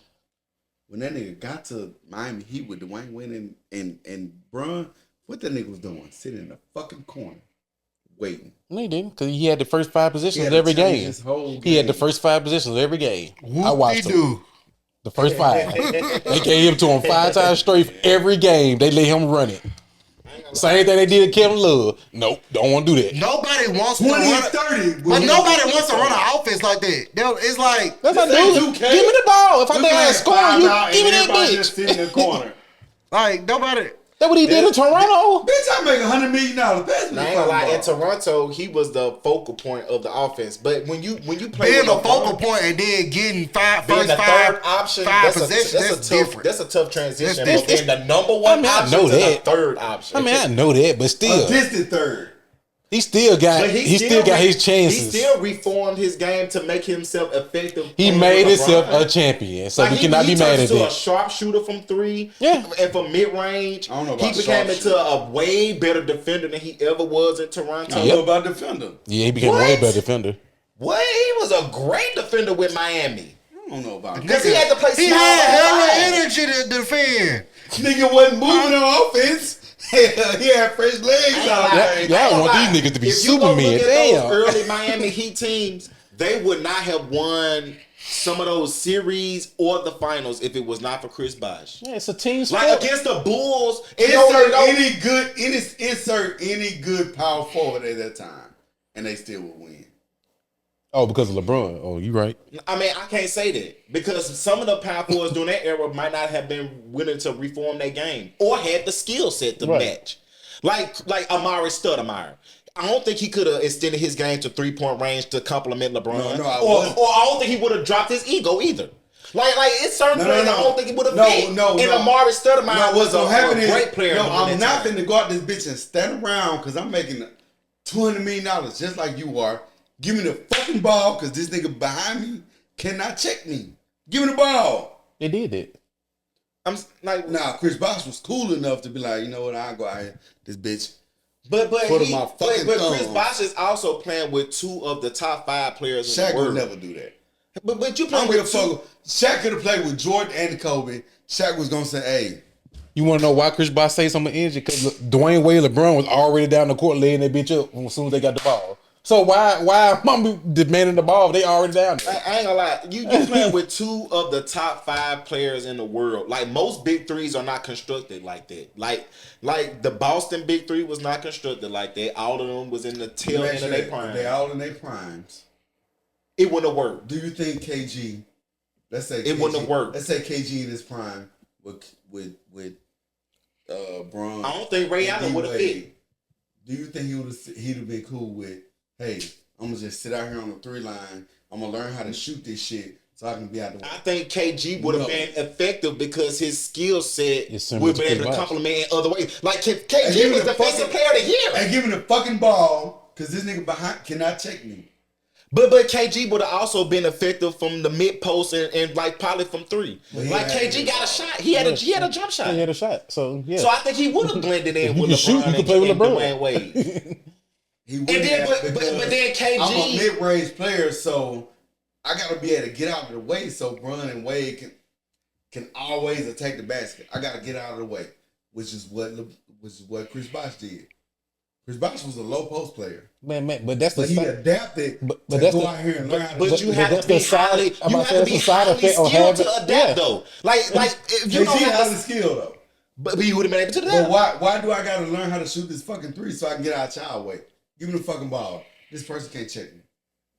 When that nigga got to Miami Heat with Dwayne Wade and Bron, what that nigga was doing? Sitting in the fucking corner, waiting. No, he didn't, because he had the first 5 positions every game. He had the first 5 positions every game. I watched him. The first 5. They gave him to him 5 times straight every game. They let him run it. Same thing they did to Kevin Love. Nope, don't want to do that. Nobody wants to 20 run and 30. but nobody wants to run an offense like that. It's like That's my dude. Give me the ball. If I think I score, you give me that bitch. Just sit in the corner. like nobody. That's what he did in Toronto. Bitch, I make $100 million. I ain't gonna lie. In Toronto, he was the focal point of the offense. But when you play Being with the LeBron, focal point and then getting being the third option, that's different. That's a tough transition. That's But being the number one option to the third option. I mean, I know that, but still, A distant third. he still got his chances. He still reformed his game to make himself effective. He made himself a champion, so we cannot be mad at him. He that. turned into a sharpshooter from 3, Yeah. and from mid range. I don't know about He became into a way better defender than he ever was in Toronto. I don't know about defender. Yeah, he became a way better defender. What? He was a great defender with Miami. I don't know about Because he had to play He small had hella ball. energy to defend. Nigga wasn't moving on offense. He had fresh legs out there. Y'all want these niggas to be If you go Superman. look at Damn. those early Miami Heat teams, they would not have won some of those series or the finals if it was not for Chris Bosh. Yeah, it's a team sport. Like against the Bulls, Insert any good power forward at that time, and they still will win. Oh, because of LeBron. Oh, you right. I mean, I can't say that because some of the power forwards during that era might not have been willing to reform their game or had the skill set to match. Like Amari Stoudemire. I don't think he could have extended his game to 3-point range to complement LeBron. No, I don't think he would have dropped his ego either. Like it's certain players I don't think he would have fit. And Amari Stoudemire was a great player. No, I'm not finna go out this bitch and stand around because I'm making $200 million just like you are. Give me the fucking ball because this nigga behind me cannot check me. Give me the ball. They did that. I'm like, Chris Bosh was cool enough to be like, you know what, I'll go out here, this bitch. But Chris Bosh is also playing with 2 of the top 5 players in Shaq the world. would never do that. But you I playing don't give a with fuck. Shaq could have played with Jordan and Kobe. Shaq was gonna say, "Hey, You want to know why Chris Bosh say something injured? Because Dwayne Wade, LeBron was already down the court laying that bitch up as soon as they got the ball. So why Mamba demanding the ball if they already down there? I ain't gonna lie. You playing with 2 of the top 5 players in the world. Like most big threes are not constructed like that. Like the Boston big 3 was not constructed like that. All of them was in the tail end of their prime. They all in their primes. It wouldn't have worked. Do you think KG? Let's say it wouldn't have worked. Let's say KG in his prime with Bron. I don't think Ray Allen would have fit. Do you think he'd have been cool with? Hey, I'm gonna just sit out here on the 3 line. I'm gonna learn how to shoot this shit so I can be out the way. I think KG would have been effective because his skill set would be able to complement in other ways. Like KG was defensive player of the year. And give me the fucking ball because this nigga behind cannot check me. But KG would have also been effective from the mid post and like probably from 3. Like KG got a shot. He had a jump shot. He had a shot. So yeah. So I think he would have blended in with LeBron. LeBron You could play with LeBron. Dwayne Wade. But then KG, I'm a mid-range player, so I gotta be able to get out of the way so Bron and Wade can always attack the basket. I gotta get out of the way, which is what Chris Bosh did. Chris Bosh was a low post player. Man, but that's the But he side. adapted But to that's go the- out here and learn how to But you have to be highly, you have to be highly skilled to adapt though. Like if you don't KG have highly to, skilled though. but he would have been able to do But that. why do I gotta learn how to shoot this fucking three so I can get out of child way? Give me the fucking ball. This person can't check me.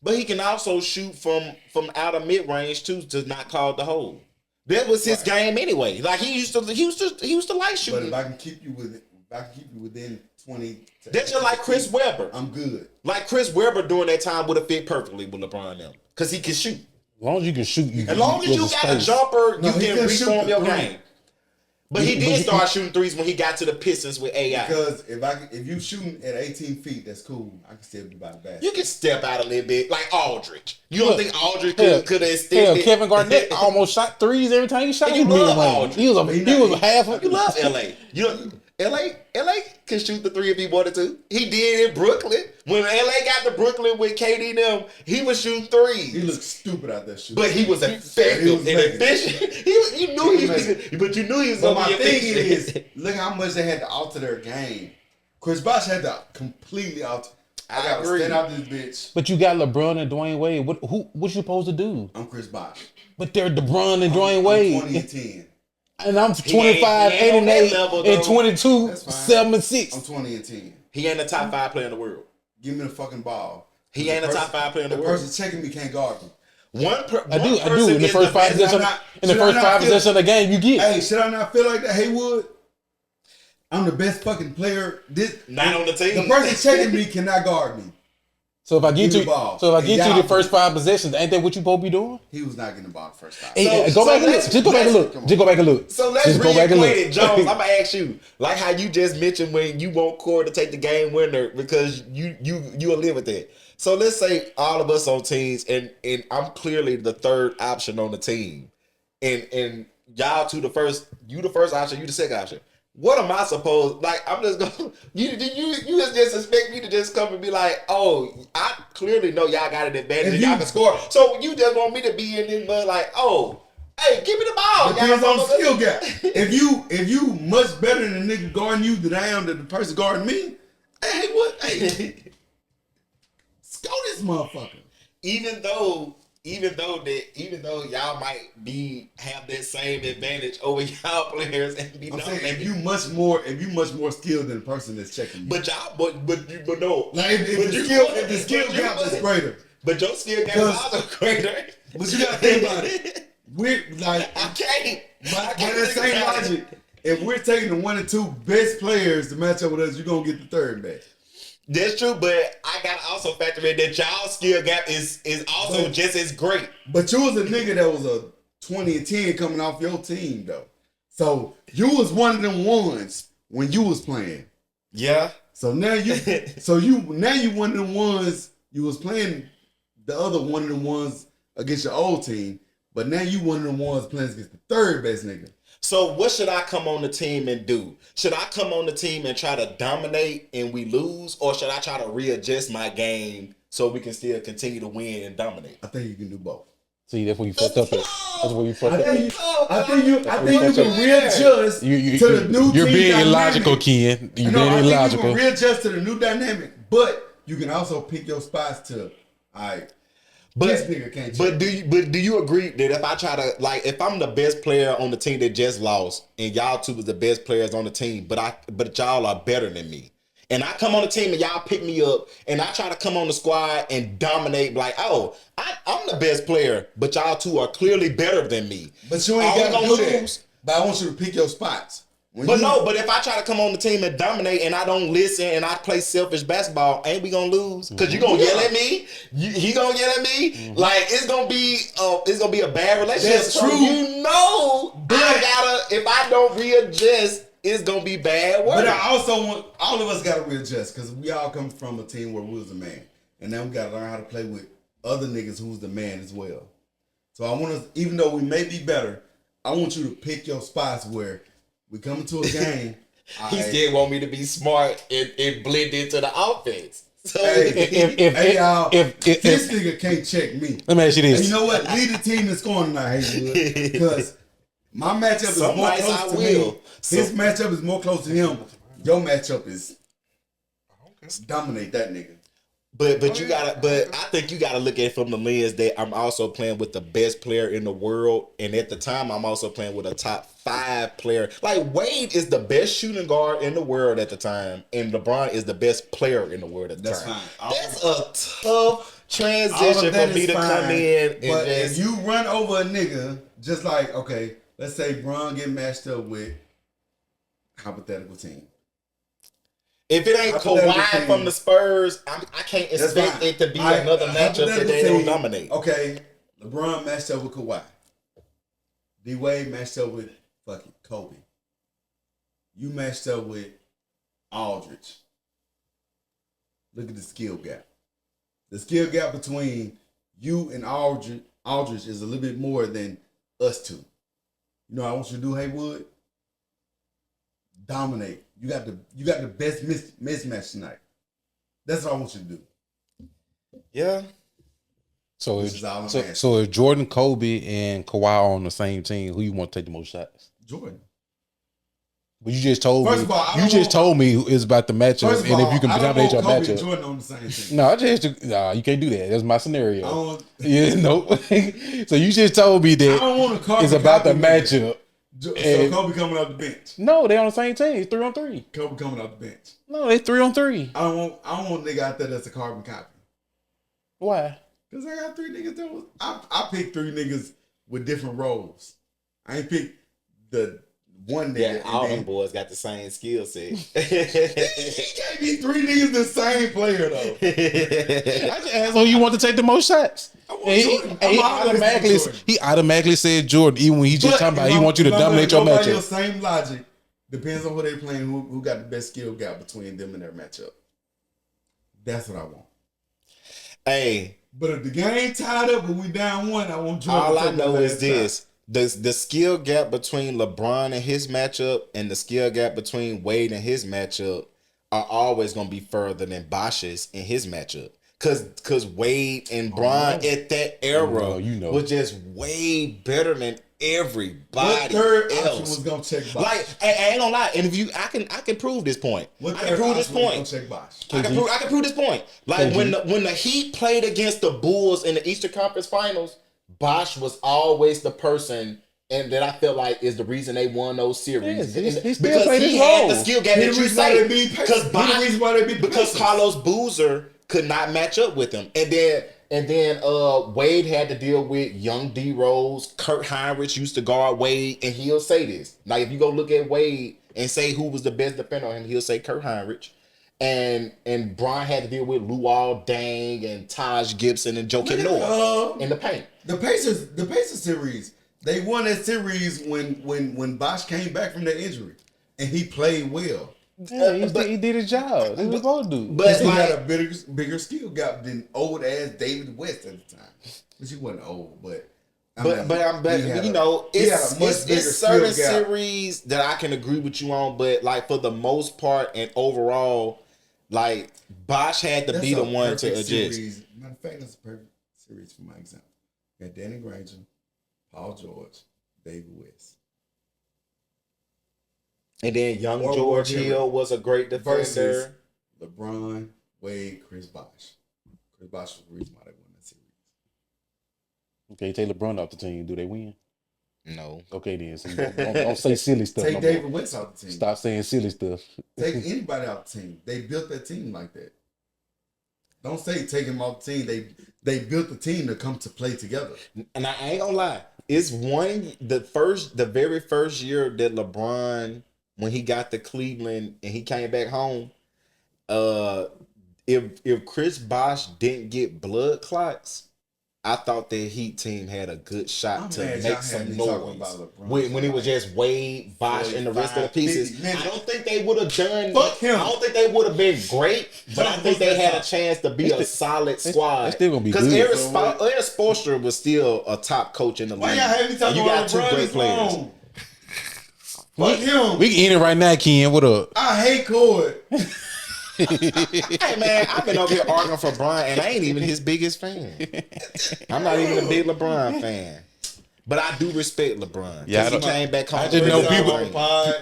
But he can also shoot from out of mid range too to not call the hole. That was his game anyway. Like he used to like But shooting. if I can keep you within 20, That's just like Chris Webber. I'm good. Like Chris Webber during that time would have fit perfectly with LeBron now. Because he can shoot. As long as you can shoot, As long as you got a jumper, No, you he can couldn't shoot reform the your three. game. But he did start shooting threes when he got to the Pistons with AI. Because if you shooting at 18 feet, that's cool. I can still be by the basket. You can step out a little bit, like Aldridge. You don't Look, think Aldridge hell, could have Hell, extended? Kevin Garnett almost shot threes every time he shot. And you in love mid-range. Aldridge. He was a half. You love LA. LA can shoot the three if he wanted to. He did in Brooklyn. When LA got to Brooklyn with KD and them, he was shooting He threes. looked stupid out there shooting. But he was effective and efficient. You knew he was, but you knew he was But gonna my be thing efficient. is, look how much they had to alter their game. Chris Bosh had to completely alter. I gotta agree. stand out this bitch. But you got LeBron and Dwayne Wade. What you supposed to do? I'm Chris Bosh. But they're LeBron and Dwayne I'm Wade. 20 and 10. And I'm 25, he 8 ain't and on that 8, level, and though. 22, That's fine. 7 and 6. I'm 20 and 10. He ain't the top 5 player in the world. Give me the fucking ball. He ain't the top 5 player in the The world. person checking me can't guard me. I do. In the first five possession, of the game, you get. Hey, should I not feel like that, Haywood? I'm the best fucking player. Not on the team. The person checking me cannot guard me. So if I get Give me you, the ball. so if I get And you y'all- the first 5 possessions, ain't that what you supposed to be doing? He was not getting the ball the first time. Hey, So go back and look. let's- Just go back and look. Just go back and look. So let's Just go back and reacquaint it, look. Jones. I'm gonna ask you, like how you just mentioned when you want Core to take the game winner because you'll live with that. So let's say all of us on teams, and I'm clearly the third option on the team, and y'all two the first option, you the second option. What am I supposed like? I'm just going. You just expect me to just come and be like, oh, I clearly know y'all got an advantage and y'all can score. So you just want me to be in this mud like, oh, hey, give me the ball. Depends Y'all on the supposed to- skill gap. If you much better than the nigga guarding you than I am than the person guarding me, hey, what? Hey, go this motherfucker. even though y'all might have that same advantage over y'all players and be I'm known, saying if you much more skilled than the person that's checking you. but y'all but no, Like if but the skill gap is greater. But your skill gap is also greater. But you gotta think about it. We're like I can't. by that same logic, if we're taking the 1 and 2 best players to match up with us, you're gonna get the third best. That's true, but I gotta also factor in that y'all skill gap is also just as great. But you was a nigga that was a 20 and 10 coming off your team though. So you was one of them ones when you was playing. Yeah. So now you one of them ones you was playing the other one of them ones against your old team, but now you one of them ones playing against the third best nigga. So what should I come on the team and do? Should I come on the team and try to dominate and we lose, or should I try to readjust my game so we can still continue to win and dominate? I think you can do both. See, that's where you fucked up at. That's where you fucked I up. think you can readjust to the new You're team being dynamic. illogical, Ken. You're being I think illogical. you can readjust to the new dynamic, but you can also pick your spots to, all right, this nigga can't check. Do you agree that if I try to, like, if I'm the best player on the team that just lost and y'all two was the best players on the team, but y'all are better than me, and I come on the team and y'all pick me up and I try to come on the squad and dominate, like, oh, I'm the best player, but y'all two are clearly better than me. But you ain't Are we got to gonna do lose? that. But I want you to pick your spots. But if I try to come on the team and dominate and I don't listen and I play selfish basketball, ain't we gonna lose? Because you gonna yell at me, he gonna yell at me. Like it's gonna be a bad relationship. That's So true. you know, if I don't readjust, it's gonna be bad work. But I also want all of us got to readjust because we all come from a team where we was the man, and now we got to learn how to play with other niggas who's the man as well. So I want us, even though we may be better, I want you to pick your spots where we come into a game. He still want me to be smart and blend into the offense. So If this nigga can't check me. let me ask you And this. you know what? Lead the team that's scoring tonight, Haywood. Because my matchup is Some more nights close I to will. me. His matchup is more close to him. Your matchup is Dominate that nigga. But I think you gotta look at it from the lens that I'm also playing with the best player in the world, and at the time I'm also playing with a top 5 player. Like Wade is the best shooting guard in the world at the time, and LeBron is the best player in the world at the time. Fine. That's a tough transition for me to come in. And but if you run over a nigga, just like let's say Bron get matched up with hypothetical team. If it ain't Kawhi from the Spurs, I can't expect it to be another matchup that they don't dominate. Okay, LeBron matched up with Kawhi. D Wade matched up with fucking Kobe. You matched up with Aldridge. Look at the skill gap. The skill gap between you and Aldridge is a little bit more than us two. You know what I want you to do, Haywood? Dominate. You got the best mismatch tonight. That's what I want you to do. Yeah. So if Jordan, Kobe, and Kawhi are on the same team, who you want to take the most shots? Jordan. But you just told First of all, told me it's about the matchup, and if you can dominate your Kobe matchup. and Jordan on the same team. No, you can't do that. That's my scenario. So you just told me that I don't want to it's about the matchup. So Kobe coming off the bench. No, they on the same team. It's 3-on-3. Kobe coming off the bench. No, they 3-on-3. I don't want a nigga out there that's a carbon copy. Why? Because I got 3 niggas that was I picked 3 niggas with different roles. I ain't picked the one nigga. Yeah, all them boys got the same skill set. He gave me 3 niggas the same player though. I just asked who you want to take the most shots. He automatically said Jordan, even when he just talking about he want you to dominate your matchup. Your same logic depends on who they playing, who got the best skill gap between them and their matchup. That's what I want. Hey, but if the game tied up and we down 1, I want Jordan. All I know is this: the skill gap between LeBron and his matchup and the skill gap between Wade and his matchup are always gonna be further than Bosh's in his matchup. Cause Wade and Bron at that era was just way better than everybody what third else. Option was gonna check Bosh? Like, I ain't gonna lie, and if I can prove this point. I can prove this point. I can prove this point. Like when the Heat played against the Bulls in the Eastern Conference Finals, Bosh was always the person. And that I feel like is the reason they won those series. Because he had the skill gap that you say. Because Carlos Boozer could not match up with him. And then Wade had to deal with young D Rose. 𝙁𝙗𝙗 used to guard Wade, and he'll say this. Like if you go look at Wade and say who was the best defender on him, he'll say 𝙁𝙗𝙗. And Bron had to deal with Luol Deng and Taj Gibson and Joakim Noah in the paint. The Pacers series. They won that series when Bosh came back from that injury, and he played well. Yeah, he did his job. He was supposed to do. But he had a bigger skill gap than old ass David West at the time. Which he wasn't old, but you know, it's certain series that I can agree with you on, but like for the most part and overall, like Bosh had to be the one to adjust. Matter of fact, that's a perfect series for my example. You got Danny Granger, Paul George, David West. And then young George Hill was a great defender. Versus LeBron, Wade, Chris Bosh. Chris Bosh was the reason why they won that series. Okay, take LeBron off the team. Do they win? No. Okay then. So don't say silly stuff. Take David West off the team. Stop saying silly stuff. Take anybody off the team. They built that team like that. Don't say take him off the team. They built the team to come to play together. And I ain't gonna lie. It's the very first year that LeBron, when he got to Cleveland and he came back home, if Chris Bosh didn't get blood clots, I thought that Heat team had a good shot to make some noise. When it was just Wade, Bosh, and the rest of the pieces, I don't think they would have done. Fuck him. I don't think they would have been great, but I think they had a chance to be a solid squad. They still gonna be because good. Eric Spoelstra was still a top coach in the league. Why y'all have me talking about LeBron? You got 2 great players. Fuck him. We can end it right now, Ken. What up? I hate Cord. Hey man, I've been over here arguing for Bron, and I ain't even his biggest fan. I'm not even a big LeBron fan, but I do respect LeBron. Yeah, he came back home. I just know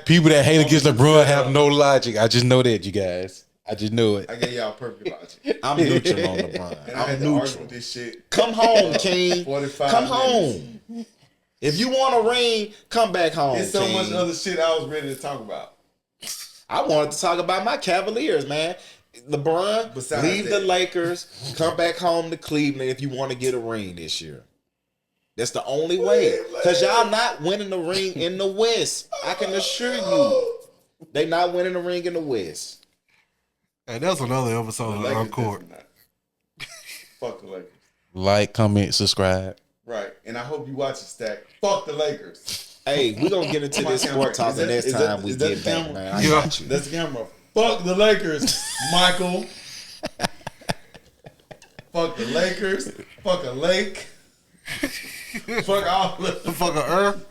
people that hate against LeBron have no logic. I just know that, you guys. I just knew it. I gave y'all perfect logic. I'm neutral on LeBron. And I had I'm to argue neutral. with this shit. Come home, King. 45 Come minutes. home. If you want a ring, come back home. There's so King. much other shit I was ready to talk about. I wanted to talk about my Cavaliers, man. LeBron, Besides leave that. the Lakers, come back home to Cleveland if you want to get a ring this year. That's the only way. Because y'all not winning the ring in the West. I can assure you. They not winning the ring in the West. Hey, that's another episode of Lakers Uncork'd. definitely not. Fuck the Lakers. Like, comment, subscribe. Right. And I hope you watch it, Stack. Fuck the Lakers. Hey, we going to get into this sport talk the next time we get back, man. I got you. That's the camera. Fuck the Lakers, Michael. Fuck the Lakers. Fuck a lake. Fuck all the Fuck a Earth.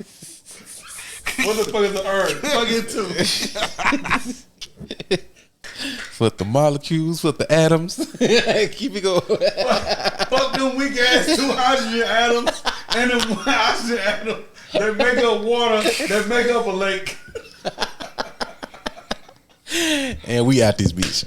What the fuck is the earth? Fuck it too. Fuck the molecules, fuck the atoms. Keep it going. Fuck them weak ass 2 hydrogen atoms and them hydrogen atoms that make up water, that make up a lake. And we out this bitch.